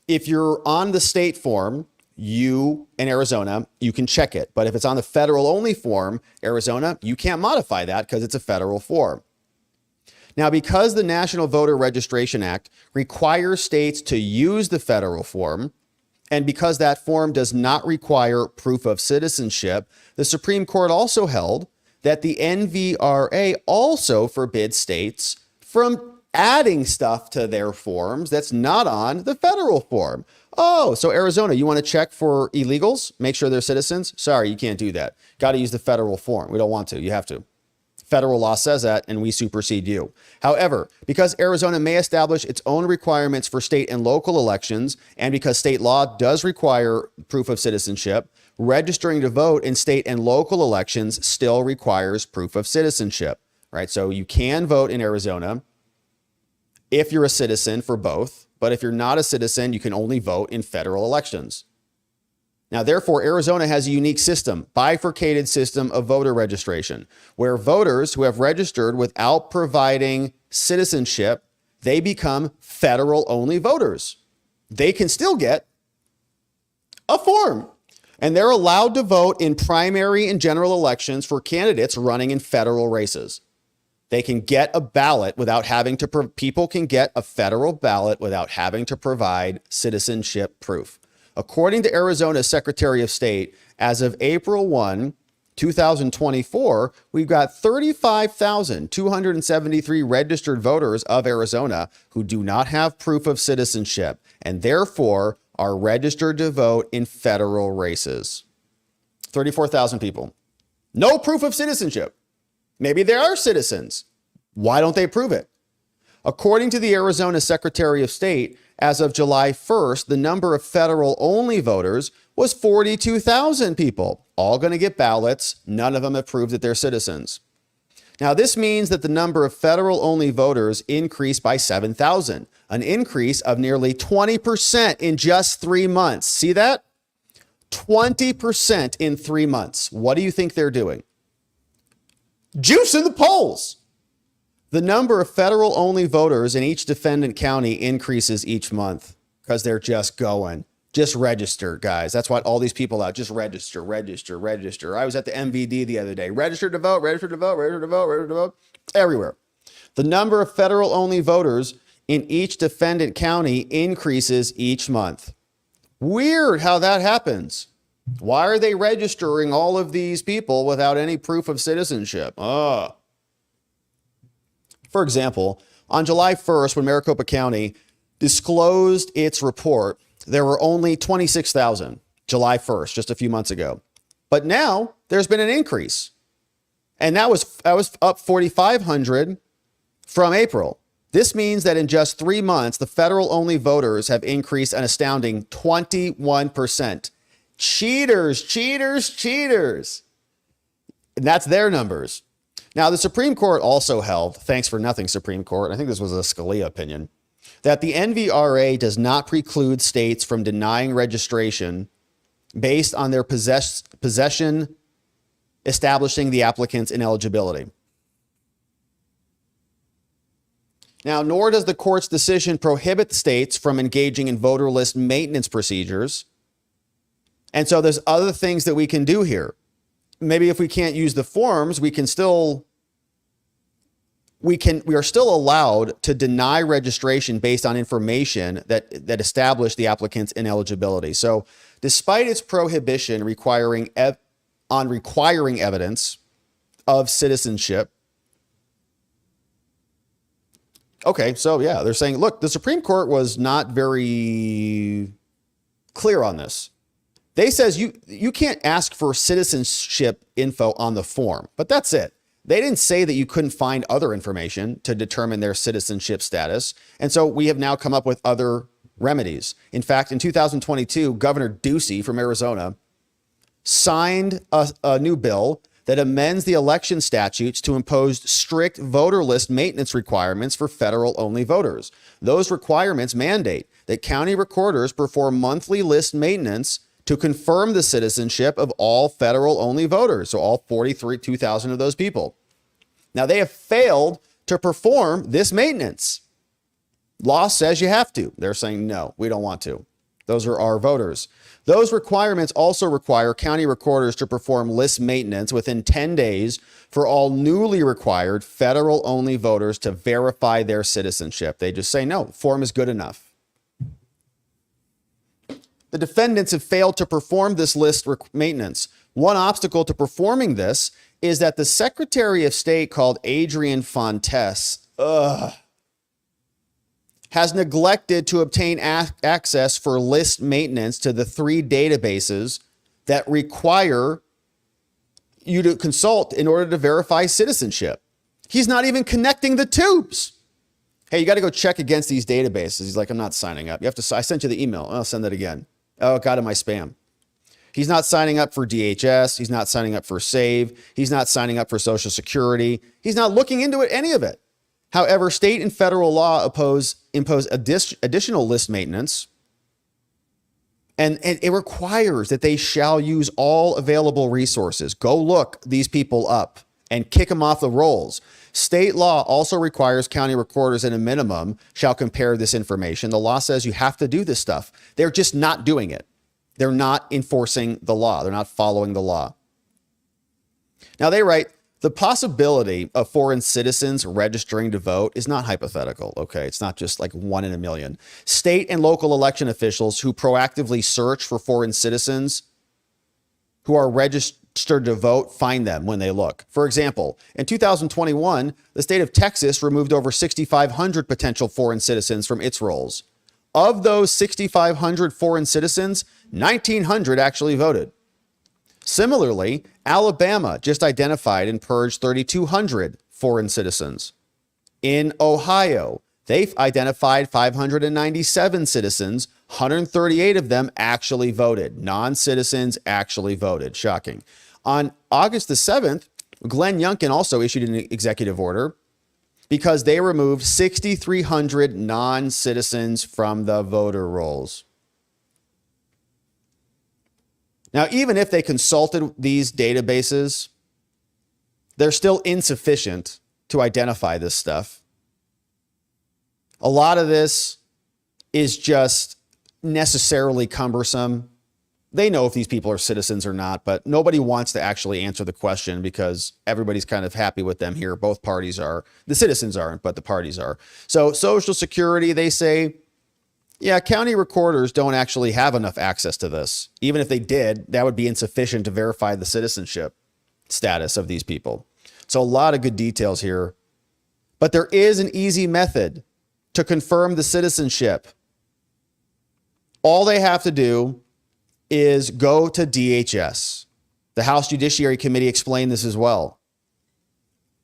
if you're on the state form, you in Arizona, you can check it. But if it's on the federal only form, Arizona, you can't modify that because it's a federal form. Now, because the National Voter Registration Act requires states to use the federal form, and because that form does not require proof of citizenship, the Supreme Court also held that the NVRA also forbids states from adding stuff to their forms that's not on the federal form. Oh, so Arizona, you want to check for illegals? Make sure they're citizens? Sorry, you can't do that. Got to use the federal form. We don't want to. You have to. Federal law says that, and we supersede you. However, because Arizona may establish its own requirements for state and local elections, and because state law does require proof of citizenship, registering to vote in state and local elections still requires proof of citizenship, right? So you can vote in Arizona if you're a citizen for both, but if you're not a citizen, you can only vote in federal elections. Now, therefore, Arizona has a unique system, bifurcated system of voter registration, where voters who have registered without providing citizenship, they become federal-only voters. They can still get a form, and they're allowed to vote in primary and general elections for candidates running in federal races. They can get a ballot without having to, people can get a federal ballot without having to provide citizenship proof. According to Arizona's Secretary of State, as of April 1, 2024, we've got 35,273 registered voters of Arizona who do not have proof of citizenship and therefore are registered to vote in federal races. 34,000 people. No proof of citizenship. Maybe they are citizens. Why don't they prove it? According to the Arizona Secretary of State, as of July 1st, the number of federal-only voters was 42,000 people, all going to get ballots. None of them have proved that they're citizens. Now, this means that the number of federal-only voters increased by 7,000, an increase of nearly 20% in just 3 months. See that? 20% in 3 months. What do you think they're doing? Juicing the polls. The number of federal-only voters in each defendant county increases each month because they're just going. Just register, guys. That's what all these people out. Just register, register, register. I was at the MVD the other day. Register to vote, register to vote, register to vote, register to vote. Everywhere. The number of federal-only voters in each defendant county increases each month. Weird how that happens. Why are they registering all of these people without any proof of citizenship? For example, on July 1st, when Maricopa County disclosed its report, there were only 26,000, July 1st, just a few months ago. But now there's been an increase. And that was up 4,500 from April. This means that in just 3 months, the federal-only voters have increased an astounding 21%. Cheaters, cheaters, cheaters. And that's their numbers. Now, the Supreme Court also held, thanks for nothing, Supreme Court, I think this was a Scalia opinion, that the NVRA does not preclude states from denying registration based on their possession establishing the applicant's ineligibility. Now, nor does the court's decision prohibit states from engaging in voter list maintenance procedures. And so there's other things that we can do here. Maybe if we can't use the forms, we are still allowed to deny registration based on information that established the applicant's ineligibility. So despite its prohibition requiring evidence of citizenship. Okay, so yeah, they're saying, look, the Supreme Court was not very clear on this. They says you can't ask for citizenship info on the form, but that's it. They didn't say that you couldn't find other information to determine their citizenship status. And so we have now come up with other remedies. In fact, in 2022, Governor Ducey from Arizona signed a new bill that amends the election statutes to impose strict voter list maintenance requirements for federal-only voters. Those requirements mandate that county recorders perform monthly list maintenance to confirm the citizenship of all federal-only voters, so all 42,000 of those people. Now, they have failed to perform this maintenance. Law says you have to. They're saying, no, we don't want to. Those are our voters. Those requirements also require county recorders to perform list maintenance within 10 days for all newly required federal-only voters to verify their citizenship. They just say, no, form is good enough. The defendants have failed to perform this list maintenance. One obstacle to performing this is that the Secretary of State, called Adrian Fontes, has neglected to obtain access for list maintenance to the 3 databases that require you to consult in order to verify citizenship. He's not even connecting the tubes. Hey, you got to go check against these databases. He's like, I'm not signing up. You have to. I sent you the email. I'll send that again. Oh, it got in my spam. He's not signing up for DHS. He's not signing up for SAVE. He's not signing up for Social Security. He's not looking into it, any of it. However, state and federal law impose additional list maintenance, and it requires that they shall use all available resources. Go look these people up and kick them off the rolls. State law also requires county recorders at a minimum shall compare this information. The law says you have to do this stuff. They're just not doing it. They're not enforcing the law. They're not following the law. Now they write, the possibility of foreign citizens registering to vote is not hypothetical, okay? It's not just like 1 in a million. State and local election officials who proactively search for foreign citizens who are registered registered to vote find them when they look. For example, in 2021, the state of Texas removed over 6,500 potential foreign citizens from its rolls. Of those 6,500 foreign citizens, 1,900 actually voted. Similarly, Alabama just identified and purged 3,200 foreign citizens. In Ohio, they've identified 597 citizens. 138 of them actually voted. Non-citizens actually voted. Shocking. On August the 7th, Glenn Youngkin also issued an executive order because they removed 6,300 non-citizens from the voter rolls. Now, even if they consulted these databases, they're still insufficient to identify this stuff. A lot of this is just necessarily cumbersome. They know if these people are citizens or not, but nobody wants to actually answer the question because everybody's kind of happy with them here. Both parties are. The citizens aren't, but the parties are. So Social Security, they say, yeah, county recorders don't actually have enough access to this. Even if they did, that would be insufficient to verify the citizenship status of these people. So a lot of good details here. But there is an easy method to confirm the citizenship. All they have to do is go to DHS. The House Judiciary Committee explained this as well.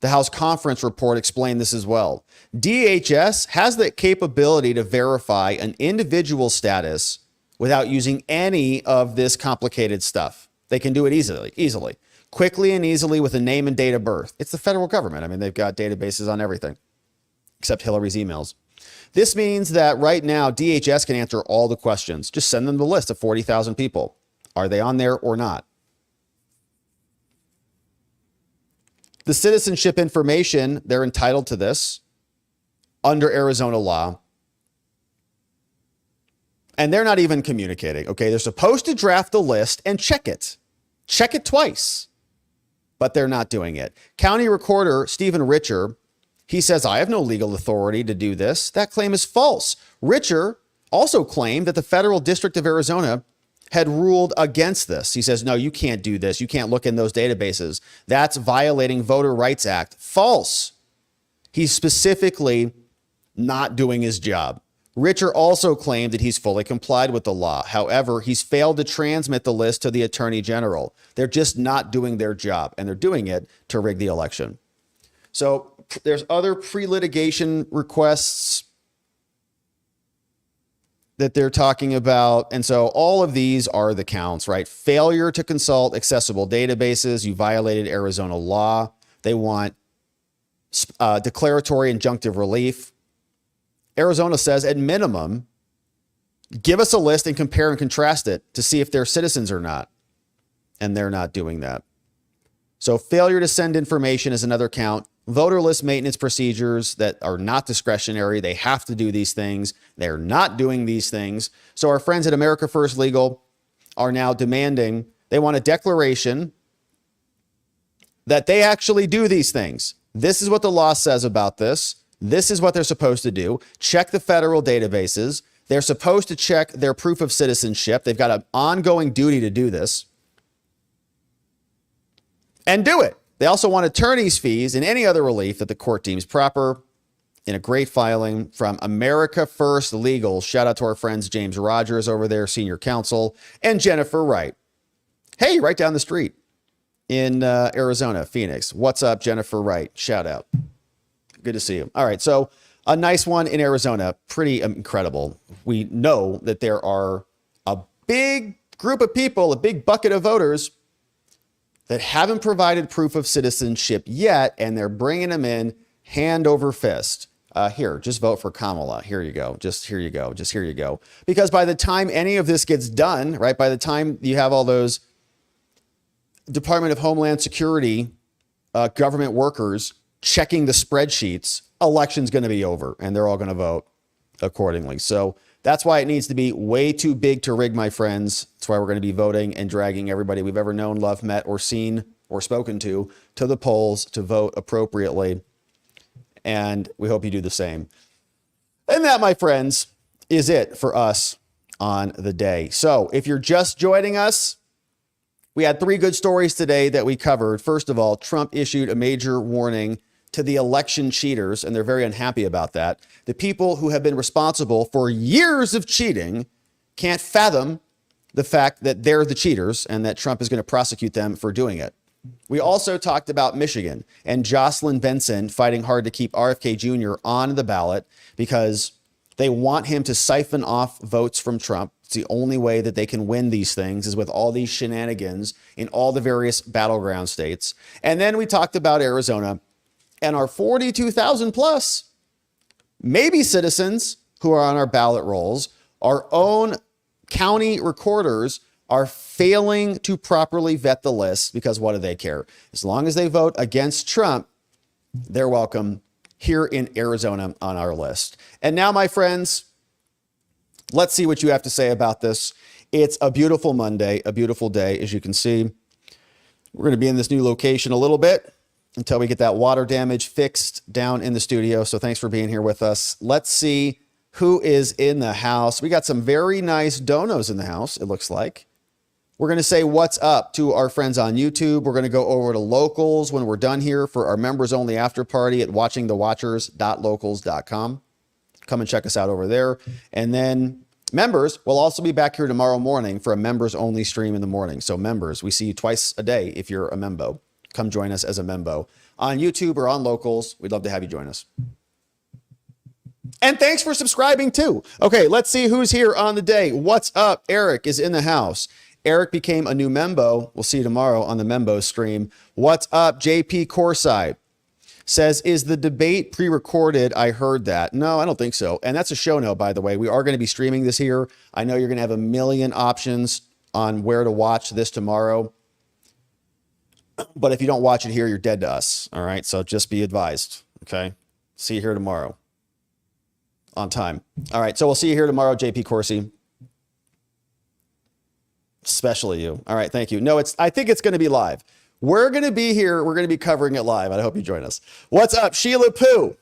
The House Conference Report explained this as well. DHS has the capability to verify an individual's status without using any of this complicated stuff. They can do it easily, quickly and easily with a name and date of birth. It's the federal government. I mean, they've got databases on everything except Hillary's emails. This means that right now, DHS can answer all the questions. Just send them the list of 40,000 people. Are they on there or not? The citizenship information, they're entitled to this under Arizona law. And they're not even communicating, okay? They're supposed to draft the list and check it. Check it twice. But they're not doing it. County Recorder Stephen Richer, he says, I have no legal authority to do this. That claim is false. Richer also claimed that the Federal District of Arizona had ruled against this. He says, no, you can't do this. You can't look in those databases. That's violating Voter Rights Act. False. He's specifically not doing his job. Richer also claimed that he's fully complied with the law. However, he's failed to transmit the list to the Attorney General. They're just not doing their job, and they're doing it to rig the election. So there's other pre-litigation requests that they're talking about. And so all of these are the counts, right? Failure to consult accessible databases. You violated Arizona law. They want declaratory injunctive relief. Arizona says at minimum, give us a list and compare and contrast it to see if they're citizens or not. And they're not doing that. So failure to send information is another count. Voter list maintenance procedures that are not discretionary. They have to do these things. They're not doing these things. So our friends at America First Legal are now demanding, they want a declaration that they actually do these things. This is what the law says about this. This is what they're supposed to do. Check the federal databases. They're supposed to check their proof of citizenship. They've got an ongoing duty to do this. And do it. They also want attorney's fees and any other relief that the court deems proper. In a great filing from America First Legal. Shout out to our friends James Rogers over there, senior counsel, and Jennifer Wright. Hey, right down the street in Arizona, Phoenix. What's up, Jennifer Wright? Shout out. Good to see you. All right, so a nice one in Arizona. Pretty incredible. We know that there are a big group of people, a big bucket of voters that haven't provided proof of citizenship yet, and they're bringing them in hand over fist. Here, just vote for Kamala. Here you go. Just here you go. Just here you go. Because by the time any of this gets done, right, by the time you have all those Department of Homeland Security government workers checking the spreadsheets, election's going to be over, and they're all going to vote accordingly. So that's why it needs to be way too big to rig, my friends. That's why we're going to be voting and dragging everybody we've ever known, loved, met, or seen, or spoken to the polls to vote appropriately. And we hope you do the same. And that, my friends, is it for us on the day. So if you're just joining us, We had 3 good stories today that we covered. First of all, Trump issued a major warning to the election cheaters, and they're very unhappy about that. The people who have been responsible for years of cheating can't fathom the fact that they're the cheaters and that Trump is going to prosecute them for doing it. We also talked about Michigan and Joceyln Benson fighting hard to keep RFK Jr. on the ballot because they want him to siphon off votes from Trump. It's the only way that they can win these things is with all these shenanigans in all the various battleground states. And then we talked about Arizona and our 42,000 plus maybe citizens who are on our ballot rolls. Our own county recorders are failing to properly vet the list because what do they care? As long as they vote against Trump, they're welcome here in Arizona on our list. And now, my friends, let's see what you have to say about this. It's a beautiful Monday, a beautiful day, as you can see. We're going to be in this new location a little bit until we get that water damage fixed down in the studio. So thanks for being here with us. Let's see who is in the house. We got some very nice donos in the house, it looks like. We're going to say what's up to our friends on YouTube. We're going to go over to Locals when we're done here for our members only after party at watchingthewatchers.locals.com. Come and check us out over there. And then members will also be back here tomorrow morning for a members only stream in the morning. So members, we see you twice a day if you're a membo. Come join us as a membo on YouTube or on Locals. We'd love to have you join us. And thanks for subscribing too. Okay, let's see who's here on the day. What's up? Eric is in the house. Eric became a new membo. We'll see you tomorrow on the membo stream. What's up? JP Corside says, is the debate pre-recorded? I heard that. No, I don't think so. And that's a show note, by the way. We are going to be streaming this here. I know you're going to have a million options on where to watch this tomorrow. But if you don't watch it here, you're dead to us. All right. So just be advised. Okay. See you here tomorrow on time. All right. So we'll see you here tomorrow, JP Corsi. Especially you. All right. Thank you. No, I think it's going to be live. We're going to be here. We're going to be covering it live. I hope you join us. What's up? Sheila Pooh.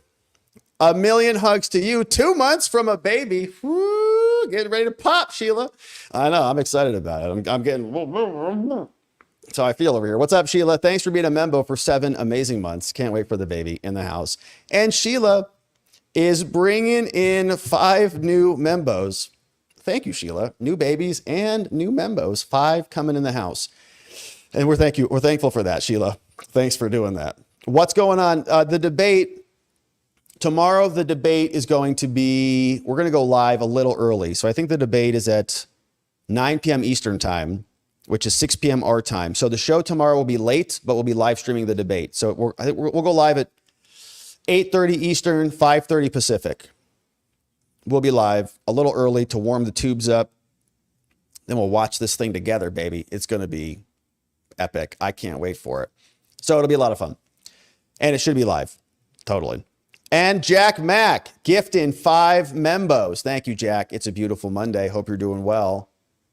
A million hugs to you. 2 months from a baby. Woo, getting ready to pop, Sheila. I know. I'm excited about it. I'm getting... That's how I feel over here. What's up, Sheila? Thanks for being a member for 7 amazing months. Can't wait for the baby in the house. And Sheila is bringing in 5 new membos. Thank you, Sheila. New babies and new membos. 5 coming in the house. And we're thankful for that, Sheila. Thanks for doing that. What's going on? The debate tomorrow, the debate is going to be, we're going to go live a little early. So I think the debate is at 9 p.m. Eastern time, which is 6 p.m. our time. So the show tomorrow will be late, but we'll be live streaming the debate. So I think we'll go live at 8:30 Eastern, 5:30 Pacific. We'll be live a little early to warm the tubes up. Then we'll watch this thing together, baby. It's going to be epic. I can't wait for it. So it'll be a lot of fun. And it should be live. Totally. And Jack Mack gifting 5 membos. Thank you, Jack. It's a beautiful Monday. Hope you're doing well.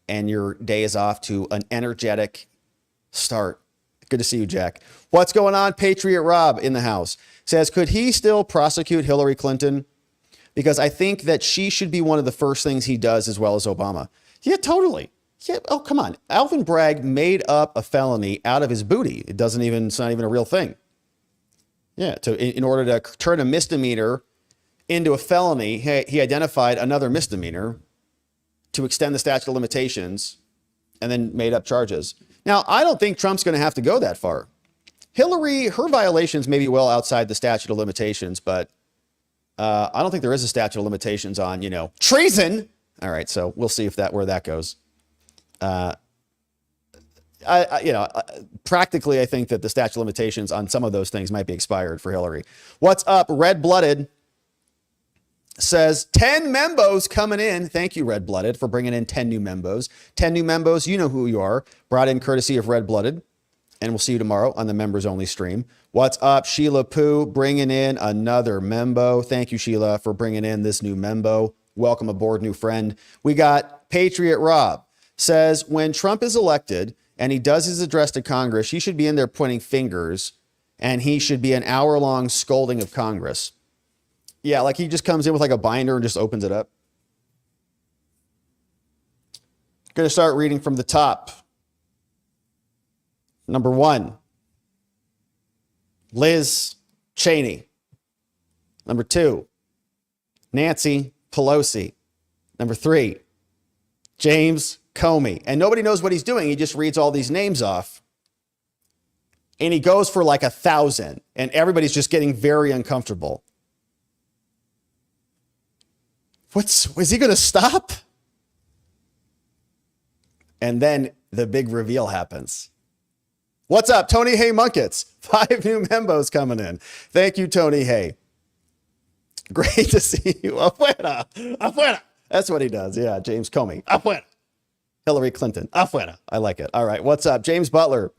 And your day is off to an energetic start. Good to see you, Jack. What's going on? Patriot Rob in the house says, could he still prosecute Hillary Clinton? Because I think that she should be one of the first things he does as well as Obama. Yeah, totally. Yeah. Oh, come on. Alvin Bragg made up a felony out of his booty. It's not even a real thing. Yeah. In order to turn a misdemeanor into a felony, he identified another misdemeanor to extend the statute of limitations and then made up charges. Now, I don't think Trump's going to have to go that far. Hillary, her violations may be well outside the statute of limitations, but I don't think there is a statute of limitations on, treason. All right. So we'll see where that goes. Practically, I think that the statute of limitations on some of those things might be expired for Hillary. What's up? Red Blooded says 10 membos coming in. Thank you, Red Blooded, for bringing in 10 new membos. 10 new membos. You know who you are. Brought in courtesy of Red Blooded. And we'll see you tomorrow on the members only stream. What's up? Sheila Pooh bringing in another membo. Thank you, Sheila, for bringing in this new membo. Welcome aboard, new friend. We got Patriot Rob says, when Trump is elected and he does his address to Congress, he should be in there pointing fingers and he should be an hour-long scolding of Congress. Yeah, like he just comes in with like a binder and just opens it up. Going to start reading from the top. Number 1, Liz Cheney. Number 2, Nancy Pelosi. Number 3, James Comey. And nobody knows what he's doing. He just reads all these names off. And he goes for like 1,000. And everybody's just getting very uncomfortable. Is he going to stop? And then the big reveal happens. What's up, Tony Hay Munkets? 5 new membos coming in. Thank you, Tony Hay. Great to see you. Afuera. Afuera. That's what he does. Yeah, James Comey. Afuera. Hillary Clinton. Afuera. I like it. All right. What's up? James Butler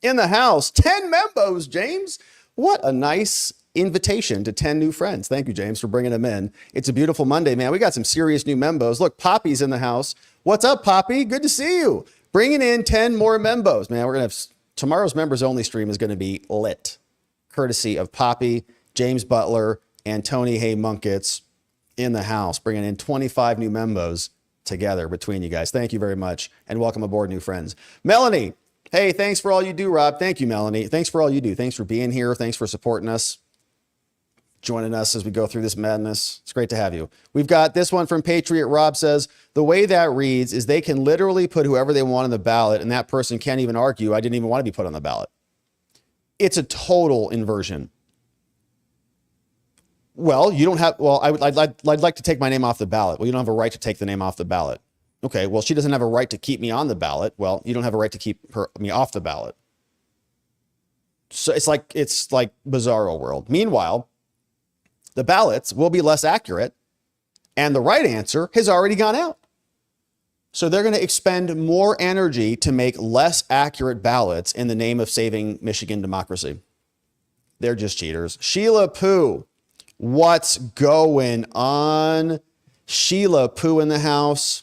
in the house. 10 membos, James. What a nice invitation to 10 new friends. Thank you, James, for bringing them in. It's a beautiful Monday, man. We got some serious new membos. Look, Poppy's in the house. What's up, Poppy? Good to see you. Bringing in 10 more membos, man. We're going to have tomorrow's members only stream is going to be lit, courtesy of Poppy, James Butler, and Tony Hay Munkets in the house, bringing in 25 new membos together between you guys. Thank you very much, and welcome aboard, new friends. Melanie, hey, thanks for all you do, Rob. Thank you, Melanie. Thanks for all you do. Thanks for being here. Thanks for supporting us, joining us as we go through this madness. It's great to have you. We've got this one from Patriot Rob says, the way that reads is they can literally put whoever they want on the ballot, and that person can't even argue, I didn't even want to be put on the ballot. It's a total inversion. Well, you don't have, well, I'd like to take my name off the ballot. Well, you don't have a right to take the name off the ballot. Okay, well, she doesn't have a right to keep me on the ballot. Well, you don't have a right to keep me off the ballot. So it's like bizarro world. Meanwhile, the ballots will be less accurate, and the right answer has already gone out. So they're going to expend more energy to make less accurate ballots in the name of saving Michigan democracy. They're just cheaters. Sheila Pooh, what's going on? Sheila Pooh in the house.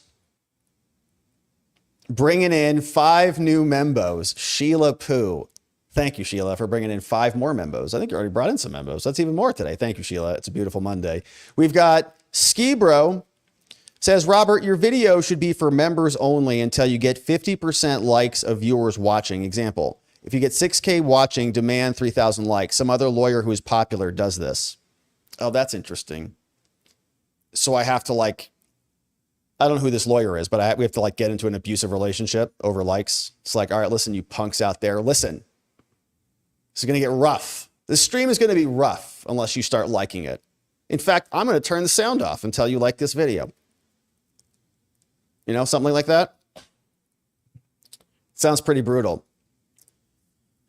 Bringing in 5 new membos. Sheila Pooh. Thank you, Sheila, for bringing in 5 more membos. I think you already brought in some membos. That's even more today. Thank you, Sheila. It's a beautiful Monday. We've got Skibro says, Robert, your video should be for members only until you get 50% likes of viewers watching. Example, if you get 6K watching, demand 3,000 likes. Some other lawyer who is popular does this. Oh, that's interesting. So I have to I don't know who this lawyer is, but we have to get into an abusive relationship over likes. It's like, all right, listen, you punks out there, listen. This is going to get rough. This stream is going to be rough unless you start liking it. In fact, I'm going to turn the sound off until you like this video. You know, something like that. Sounds pretty brutal.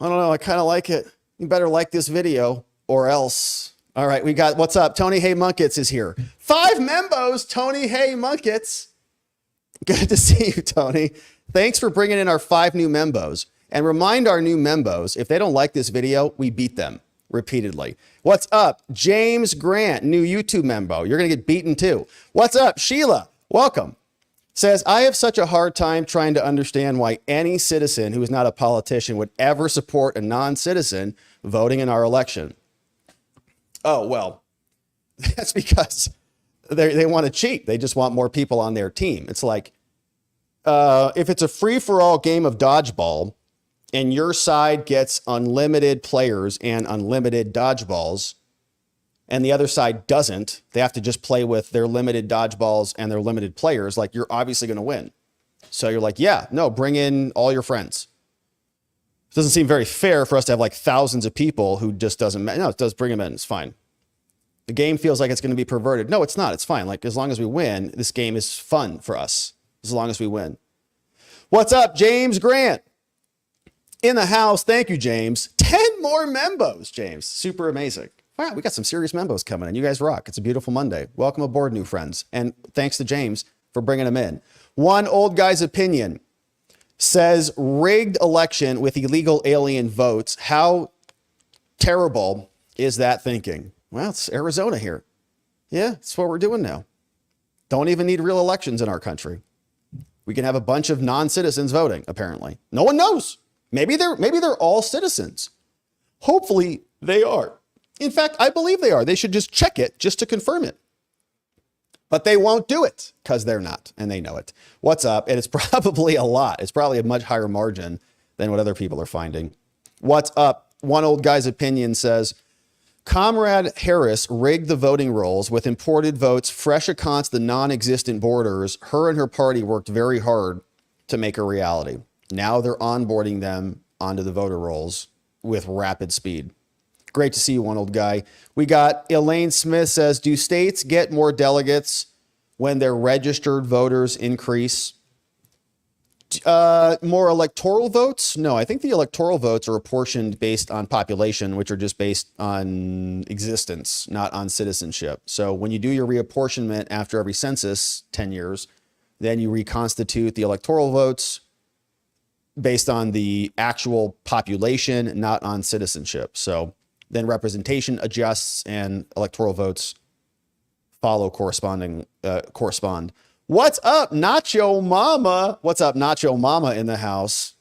I don't know. I kind of like it. You better like this video or else. All right, we got, what's up? Tony Hay Munkets is here. 5 membos, Tony Hay Munkets. Good to see you, Tony. Thanks for bringing in our 5 new membos. And remind our new membos, if they don't like this video, we beat them repeatedly. What's up? James Grant, new YouTube member. You're going to get beaten too. What's up? Sheila, welcome. Says, I have such a hard time trying to understand why any citizen who is not a politician would ever support a non-citizen voting in our election. Oh, well, that's because they want to cheat. They just want more people on their team. It's like, if it's a free-for-all game of dodgeball and your side gets unlimited players and unlimited dodgeballs, and the other side doesn't, they have to just play with their limited dodgeballs and their limited players, you're obviously going to win. So you're like, yeah, no, bring in all your friends. It doesn't seem very fair for us to have thousands of people who just doesn't matter. No, it does, bring them in. It's fine. The game feels like it's going to be perverted. No, it's not. It's fine. As long as we win, this game is fun for us. As long as we win. What's up, James Grant? In the house. Thank you, James. 10 more membos, James. Super amazing. Wow, we got some serious membos coming in. You guys rock. It's a beautiful Monday. Welcome aboard, new friends. And thanks to James for bringing them in. One old guy's opinion says rigged election with illegal alien votes. How terrible is that thinking? Well, it's Arizona here. Yeah, that's what we're doing now. Don't even need real elections in our country. We can have a bunch of non-citizens voting, apparently. No one knows. Maybe they're all citizens. Hopefully they are. In fact, I believe they are. They should just check it just to confirm it. But they won't do it because they're not, and they know it. What's up? And it's probably a lot. It's probably a much higher margin than what other people are finding. What's up? One old guy's opinion says, Comrade Harris rigged the voting rolls with imported votes fresh across the non-existent borders. Her and her party worked very hard to make a reality. Now they're onboarding them onto the voter rolls with rapid speed. Great to see you, one old guy. We got Elaine Smith says, do states get more delegates when their registered voters increase? More electoral votes? No, I think the electoral votes are apportioned based on population, which are just based on existence, not on citizenship. So when you do your reapportionment after every census, 10 years, then you reconstitute the electoral votes based on the actual population, not on citizenship. So then representation adjusts and electoral votes follow correspond. What's up, Nacho Mama? What's up, Nacho Mama in the house?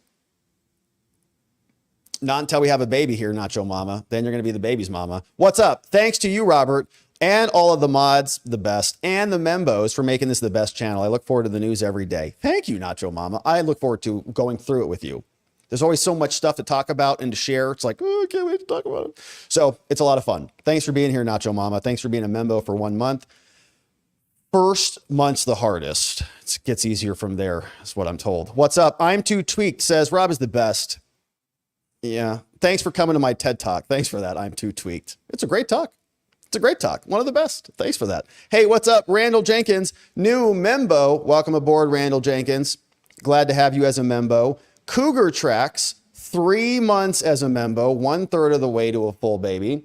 Not until we have a baby here, Nacho Mama. Then you're going to be the baby's mama. What's up? Thanks to you, Robert, and all of the mods, the best, and the membos for making this the best channel. I look forward to the news every day. Thank you, Nacho Mama. I look forward to going through it with you. There's always so much stuff to talk about and to share. It's like, oh, I can't wait to talk about it. So it's a lot of fun. Thanks for being here, Nacho Mama. Thanks for being a membo for 1 month. First month's the hardest. It gets easier from there, is what I'm told. What's up? I'm Too Tweaked says, Rob is the best. Yeah. Thanks for coming to my TED Talk. Thanks for that. I'm Too Tweaked. It's a great talk. It's a great talk. One of the best. Thanks for that. Hey, what's up? Randall Jenkins, new membo. Welcome aboard, Randall Jenkins. Glad to have you as a membo. Cougar Tracks, 3 months as a membo, 1/3 of the way to a full baby.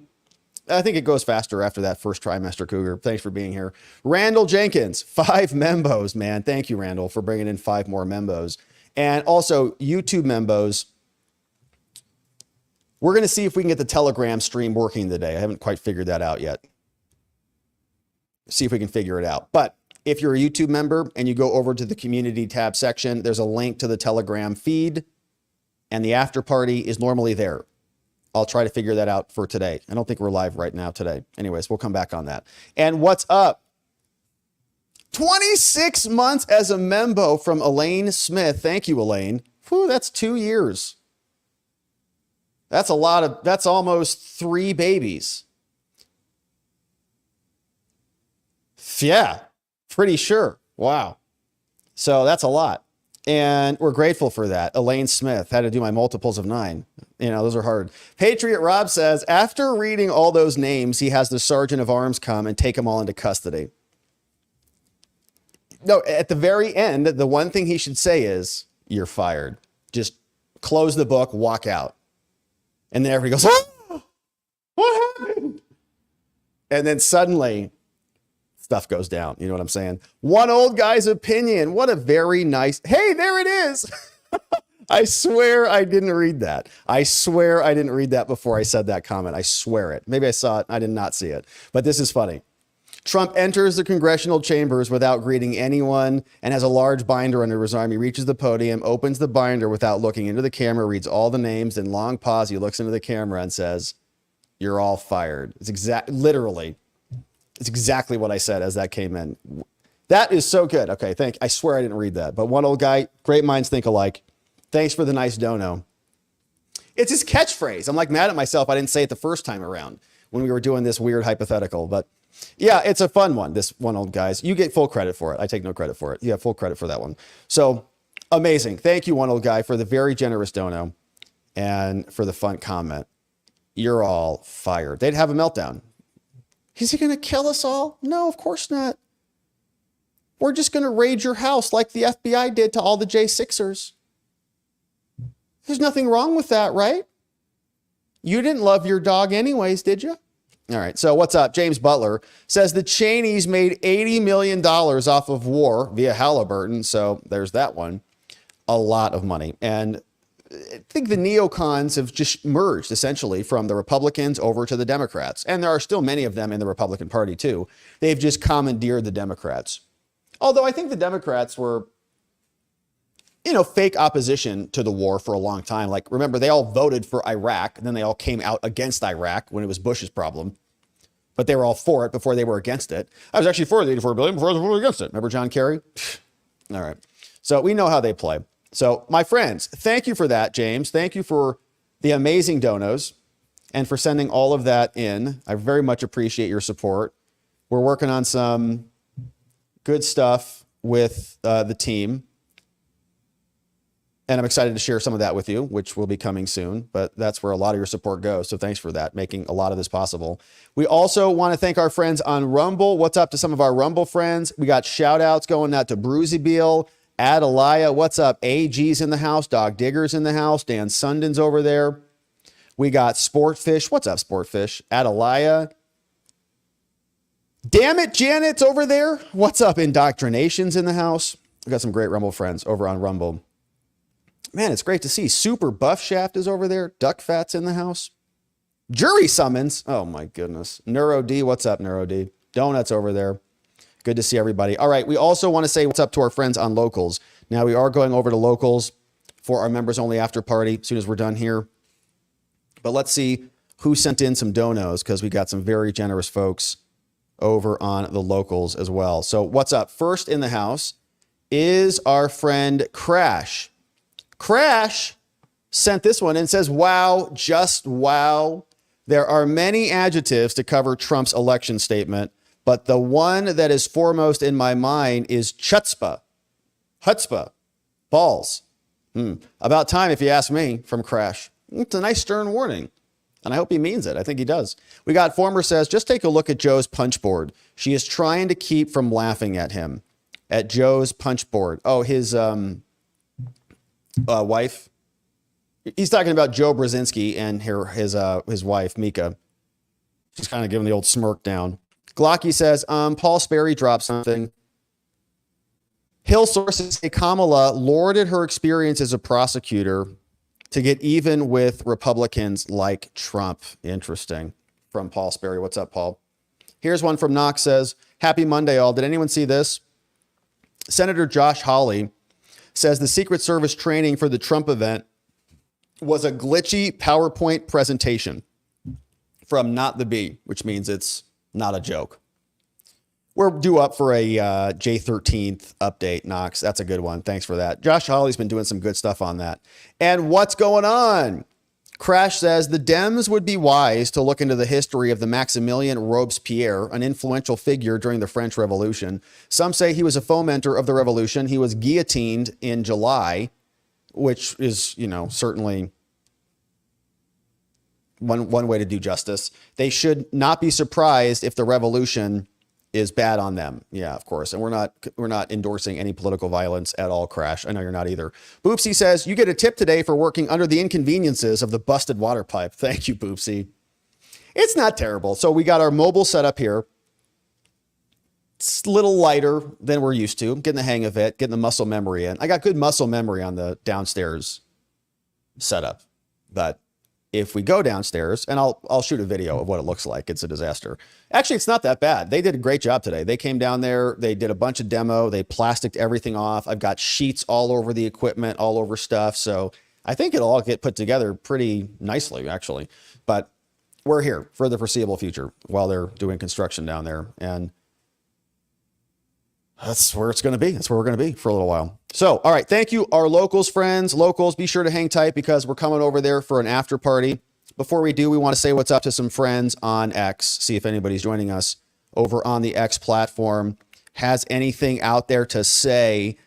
I think it goes faster after that first trimester, Cougar. Thanks for being here. Randall Jenkins, 5 membos, man. Thank you, Randall, for bringing in 5 more membos. And also YouTube membos. We're going to see if we can get the Telegram stream working today. I haven't quite figured that out yet. See if we can figure it out. But if you're a YouTube member and you go over to the community tab section, there's a link to the Telegram feed, and the after party is normally there. I'll try to figure that out for today. I don't think we're live right now today. Anyways, we'll come back on that. And what's up? 26 months as a membo from Elaine Smith. Thank you, Elaine. Whew, that's 2 years. That's a lot of, that's almost 3 babies. Yeah, pretty sure. Wow. So that's a lot. And we're grateful for that. Elaine Smith had to do my multiples of 9. You know, those are hard. Patriot Rob says, after reading all those names, he has the sergeant of arms come and take them all into custody. No, at the very end, the one thing he should say is, you're fired. Just close the book, walk out. And then everybody goes, oh, what happened? And then suddenly stuff goes down. You know what I'm saying? One old guy's opinion. What a very nice. Hey, there it is. I swear I didn't read that. I swear I didn't read that before I said that comment. I swear it. Maybe I saw it. I did not see it. But this is funny. Trump enters the congressional chambers without greeting anyone and has a large binder under his arm. He reaches the podium, opens the binder without looking into the camera, reads all the names, and long pause. He looks into the camera and says, you're all fired. It's literally. It's exactly what I said as that came in. That is so good. Okay, I swear I didn't read that. But one old guy, great minds think alike. Thanks for the nice dono. It's his catchphrase. I'm like mad at myself I didn't say it the first time around when we were doing this weird hypothetical. But yeah, it's a fun one, this one old guys. You get full credit for it. I take no credit for it. You have full credit for that one. So amazing. Thank you, one old guy, for the very generous dono and for the fun comment. You're all fired. They'd have a meltdown. Is he going to kill us all? No, of course not. We're just going to raid your house like the FBI did to all the J6ers. There's nothing wrong with that, right? You didn't love your dog anyways, did you? All right, so what's up? James Butler says the Cheneys made $80 million off of war via Halliburton. So there's that one. A lot of money. And I think the neocons have just merged essentially from the Republicans over to the Democrats. And there are still many of them in the Republican Party too. They've just commandeered the Democrats. Although I think the Democrats were, fake opposition to the war for a long time. Like, remember, they all voted for Iraq, and then they all came out against Iraq when it was Bush's problem. But they were all for it before they were against it. I was actually for the $84 billion before I was against it. Remember John Kerry? All right. So we know how they play. So my friends, thank you for that, James. Thank you for the amazing donos and for sending all of that in. I very much appreciate your support. We're working on some good stuff with the team. And I'm excited to share some of that with you, which will be coming soon. But that's where a lot of your support goes. So thanks for that, making a lot of this possible. We also want to thank our friends on Rumble. What's up to some of our Rumble friends? We got shout outs going out to Bruzy Beal, Adelia. What's up? AG's in the house. Dog Digger's in the house. Dan Sundin's over there. We got Sportfish. What's up, Sportfish? Adelia. Damn it, Janet's over there. What's up? Indoctrination's in the house. We got some great Rumble friends over on Rumble. Man, it's great to see. Super Buff Shaft is over there. Duck Fat's in the house. Jury Summons. Oh, my goodness. Neuro D. What's up, Neuro D? Donuts over there. Good to see everybody. All right. We also want to say what's up to our friends on Locals. Now, we are going over to Locals for our members only after party as soon as we're done here. But let's see who sent in some donos, because we got some very generous folks over on the Locals as well. So what's up? First in the house is our friend Crash. Crash sent this one and says, wow, just wow. There are many adjectives to cover Trump's election statement, but the one that is foremost in my mind is chutzpah. Chutzpah. Balls. About time, if you ask me, from Crash. It's a nice stern warning, and I hope he means it. I think he does. We got Former says, just take a look at Joe's punch board. She is trying to keep from laughing at him. At Joe's punch board. Oh, his wife. He's talking about Joe Brzezinski and his wife, Mika. She's kind of giving the old smirk down. Glocky says, Paul Sperry dropped something. Hill sources say Kamala lorded her experience as a prosecutor to get even with Republicans like Trump. Interesting. From Paul Sperry. What's up, Paul? Here's one from Knox says, happy Monday, all. Did anyone see this? Senator Josh Hawley says the Secret Service training for the Trump event was a glitchy PowerPoint presentation from Not the Bee, which means it's not a joke. We're due up for a J13th update, Knox. That's a good one. Thanks for that. Josh Hawley's been doing some good stuff on that. And what's going on? Crash says the Dems would be wise to look into the history of the Maximilien Robespierre, an influential figure during the French Revolution. Some say he was a fomenter of the revolution. He was guillotined in July, which is, certainly one way to do justice. They should not be surprised if the revolution is bad on them. Yeah, of course. And we're not endorsing any political violence at all, Crash. I know you're not either. Boopsy says, you get a tip today for working under the inconveniences of the busted water pipe. Thank you, Boopsy. It's not terrible. So we got our mobile setup here. It's a little lighter than we're used to. I'm getting the hang of it, getting the muscle memory in. I got good muscle memory on the downstairs setup. But if we go downstairs, and I'll shoot a video of what it looks like. It's a disaster. Actually, it's not that bad. They did a great job today. They came down there. They did a bunch of demo. They plasticed everything off. I've got sheets all over the equipment, all over stuff. So I think it'll all get put together pretty nicely, actually. But we're here for the foreseeable future while they're doing construction down there. And that's where it's going to be. That's where we're going to be for a little while. So, all right. Thank you, our Locals friends. Locals, be sure to hang tight because we're coming over there for an after party. Before we do, we want to say what's up to some friends on X. See if anybody's joining us over on the X platform. Has anything out there to say?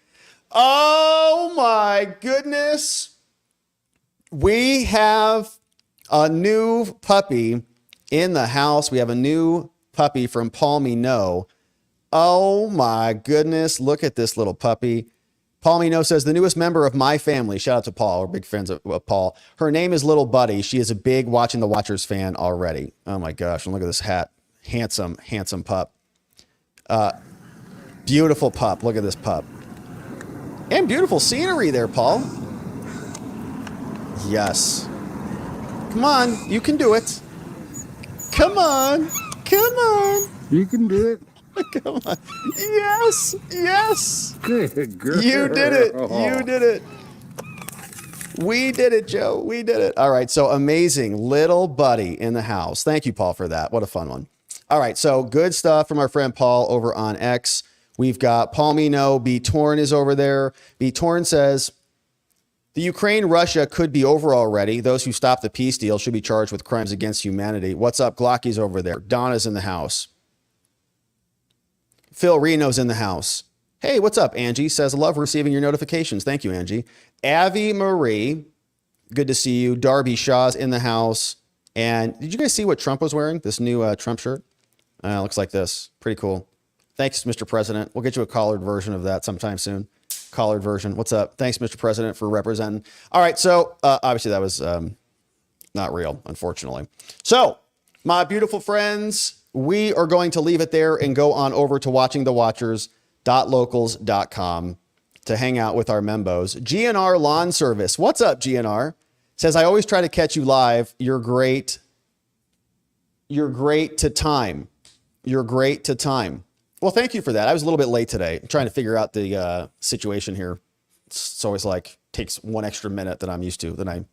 Oh my goodness. We have a new puppy in the house. We have a new puppy from Paul Minot. Oh my goodness. Look at this little puppy. Paul Minot says, the newest member of my family. Shout out to Paul. We're big fans of Paul. Her name is Little Buddy. She is a big Watching the Watchers fan already. Oh my gosh. And look at this hat. Handsome, handsome pup. Beautiful pup. Look at this pup. And beautiful scenery there, Paul. Yes. Come on. You can do it. Come on. Come on. You can do it. Come on. Yes. Yes. Good girl. You did it. You did it. We did it, Joe. We did it. All right. So amazing. Little Buddy in the house. Thank you, Paul, for that. What a fun one. All right. So good stuff from our friend Paul over on X. We've got Paul Minot. B. Torn is over there. B. Torn says, The Ukraine-Russia could be over already. Those who stopped the peace deal should be charged with crimes against humanity. What's up? Glocky's over there. Donna's in the house. Phil Reno's in the house. Hey, what's up? Angie says, love receiving your notifications. Thank you, Angie. Avi Marie, good to see you. Darby Shaw's in the house. And did you guys see what Trump was wearing? This new Trump shirt? Looks like this. Pretty cool. Thanks, Mr. President. We'll get you a collared version of that sometime soon. Collared version. What's up? Thanks, Mr. President, for representing. All right, so obviously that was not real, unfortunately. So, my beautiful friends, we are going to leave it there and go on over to watchingthewatchers.locals.com to hang out with our membos. GNR Lawn Service. What's up, GNR? Says, I always try to catch you live. You're great. You're great to time. You're great to time. Well, thank you for that. I was a little bit late today. I'm trying to figure out the situation here. It's always like takes one extra minute than I'm used to, than I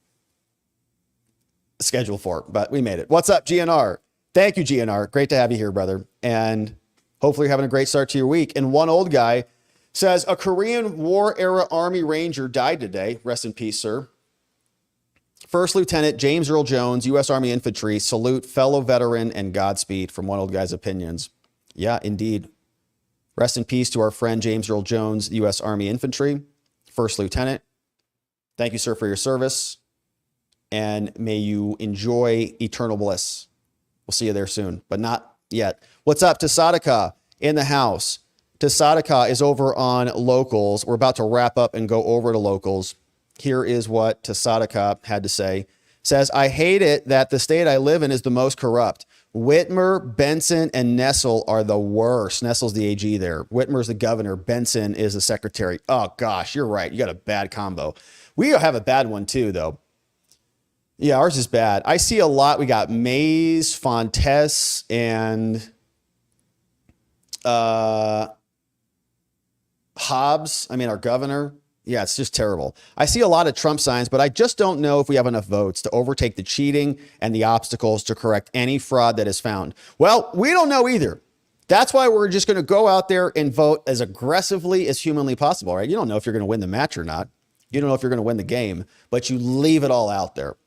scheduled for, but we made it. What's up, GNR? Thank you, GNR. Great to have you here, brother. And hopefully you're having a great start to your week. And one old guy says, a Korean War era Army Ranger died today. Rest in peace, sir. First Lieutenant James Earl Jones, U.S. Army Infantry. Salute, fellow veteran, and Godspeed from one old guy's opinions. Yeah, indeed. Rest in peace to our friend James Earl Jones, U.S. Army Infantry, First Lieutenant. Thank you, sir, for your service. And may you enjoy eternal bliss. We'll see you there soon, but not yet. What's up? Tasadaka in the house. Tasadaka is over on Locals. We're about to wrap up and go over to Locals. Here is what Tasadaka had to say. Says, I hate it that the state I live in is the most corrupt. Whitmer, Benson, and Nessel are the worst. Nessel's the AG there. Whitmer's the governor. Benson is the secretary. Oh, gosh, you're right. You got a bad combo. We have a bad one, too, though. Yeah, ours is bad. I see a lot. We got Mays, Fontes, and Hobbs. I mean, our governor. Yeah, it's just terrible. I see a lot of Trump signs, but I just don't know if we have enough votes to overtake the cheating and the obstacles to correct any fraud that is found. Well, we don't know either. That's why we're just going to go out there and vote as aggressively as humanly possible, right? You don't know if you're going to win the match or not. You don't know if you're going to win the game, but you leave it all out there.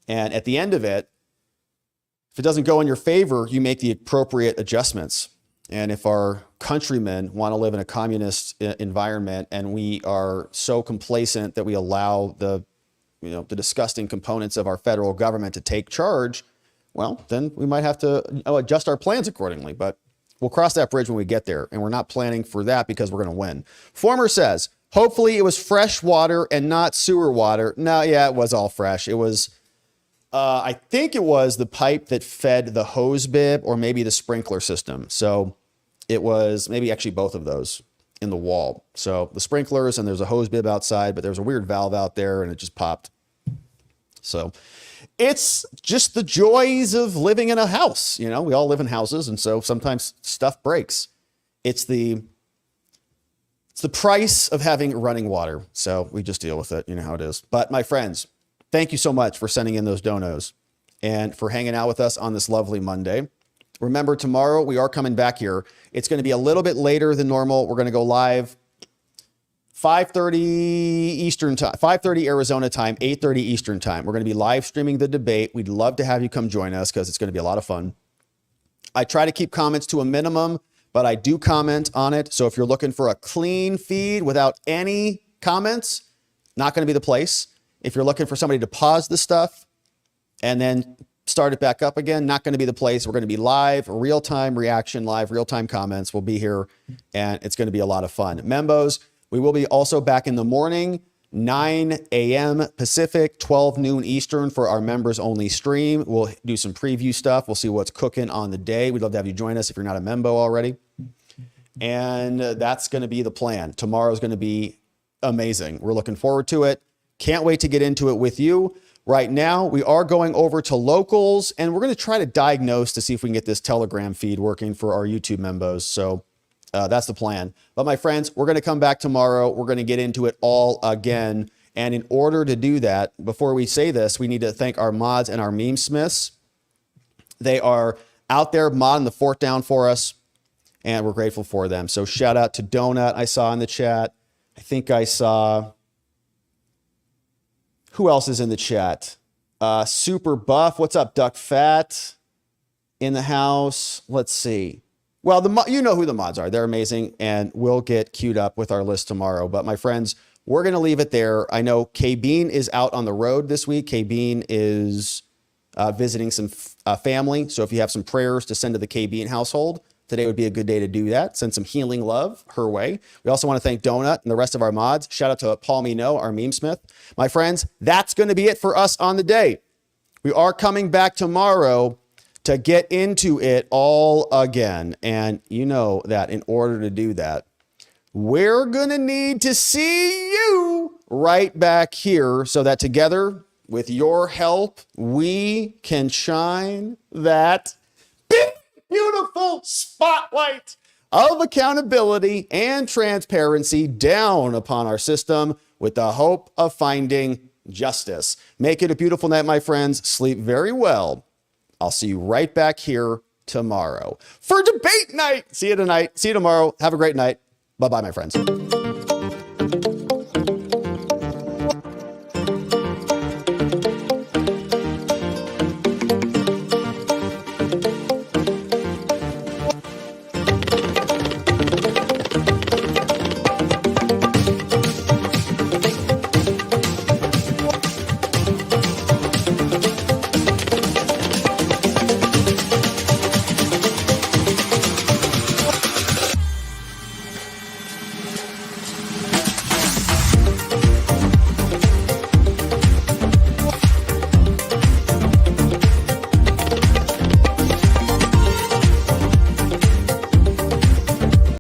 And at the end of it, if it doesn't go in your favor, you make the appropriate adjustments. And if our countrymen want to live in a communist environment and we are so complacent that we allow the disgusting components of our federal government to take charge, well, then we might have to adjust our plans accordingly. But we'll cross that bridge when we get there. And we're not planning for that because we're going to win. Former says, hopefully it was fresh water and not sewer water. No, yeah, it was all fresh. It was, I think it was the pipe that fed the hose bib or maybe the sprinkler system. So it was maybe actually both of those in the wall. So the sprinklers and there's a hose bib outside, but there's a weird valve out there and it just popped. So it's just the joys of living in a house. You know, we all live in houses. And so sometimes stuff breaks. It's the price of having running water. So we just deal with it. You know how it is. But my friends, thank you so much for sending in those donos and for hanging out with us on this lovely Monday. Remember, tomorrow we are coming back here. It's going to be a little bit later than normal. We're going to go live 5:30 Eastern time, 5:30 Arizona time, 8:30 Eastern time. We're going to be live streaming the debate. We'd love to have you come join us because it's going to be a lot of fun. I try to keep comments to a minimum, but I do comment on it. So if you're looking for a clean feed without any comments, not going to be the place. If you're looking for somebody to pause the stuff and then start it back up again, not going to be the place. We're going to be live, real-time reaction, live, real-time comments. We'll be here, and it's going to be a lot of fun. Membos, we will be also back in the morning, 9 a.m. Pacific, 12 noon Eastern for our members-only stream. We'll do some preview stuff. We'll see what's cooking on the day. We'd love to have you join us if you're not a member already. And that's going to be the plan. Tomorrow's going to be amazing. We're looking forward to it. Can't wait to get into it with you. Right now, we are going over to Locals, and we're going to try to diagnose to see if we can get this Telegram feed working for our YouTube members. So that's the plan. But my friends, we're going to come back tomorrow. We're going to get into it all again. And in order to do that, before we say this, we need to thank our mods and our meme smiths. They are out there modding the fort down for us, and we're grateful for them. So shout out to Donut I saw in the chat. I think I saw Who else is in the chat? Super Buff. What's up, Duck Fat? In the house. Let's see. Well, you know who the mods are. They're amazing, and we'll get queued up with our list tomorrow. But my friends, we're going to leave it there. I know K-Bean is out on the road this week. K-Bean is visiting some family. So if you have some prayers to send to the K-Bean household, today would be a good day to do that. Send some healing love her way. We also want to thank Donut and the rest of our mods. Shout out to Paul Mino, our meme smith. My friends, that's going to be it for us on the day. We are coming back tomorrow to get into it all again. And you know that in order to do that, we're going to need to see you right back here so that together, with your help, we can shine that big, beautiful spotlight of accountability and transparency down upon our system with the hope of finding justice. Make it a beautiful night, my friends. Sleep very well. I'll see you right back here tomorrow for debate night. See you tonight. See you tomorrow. Have a great night. Bye-bye, my friends.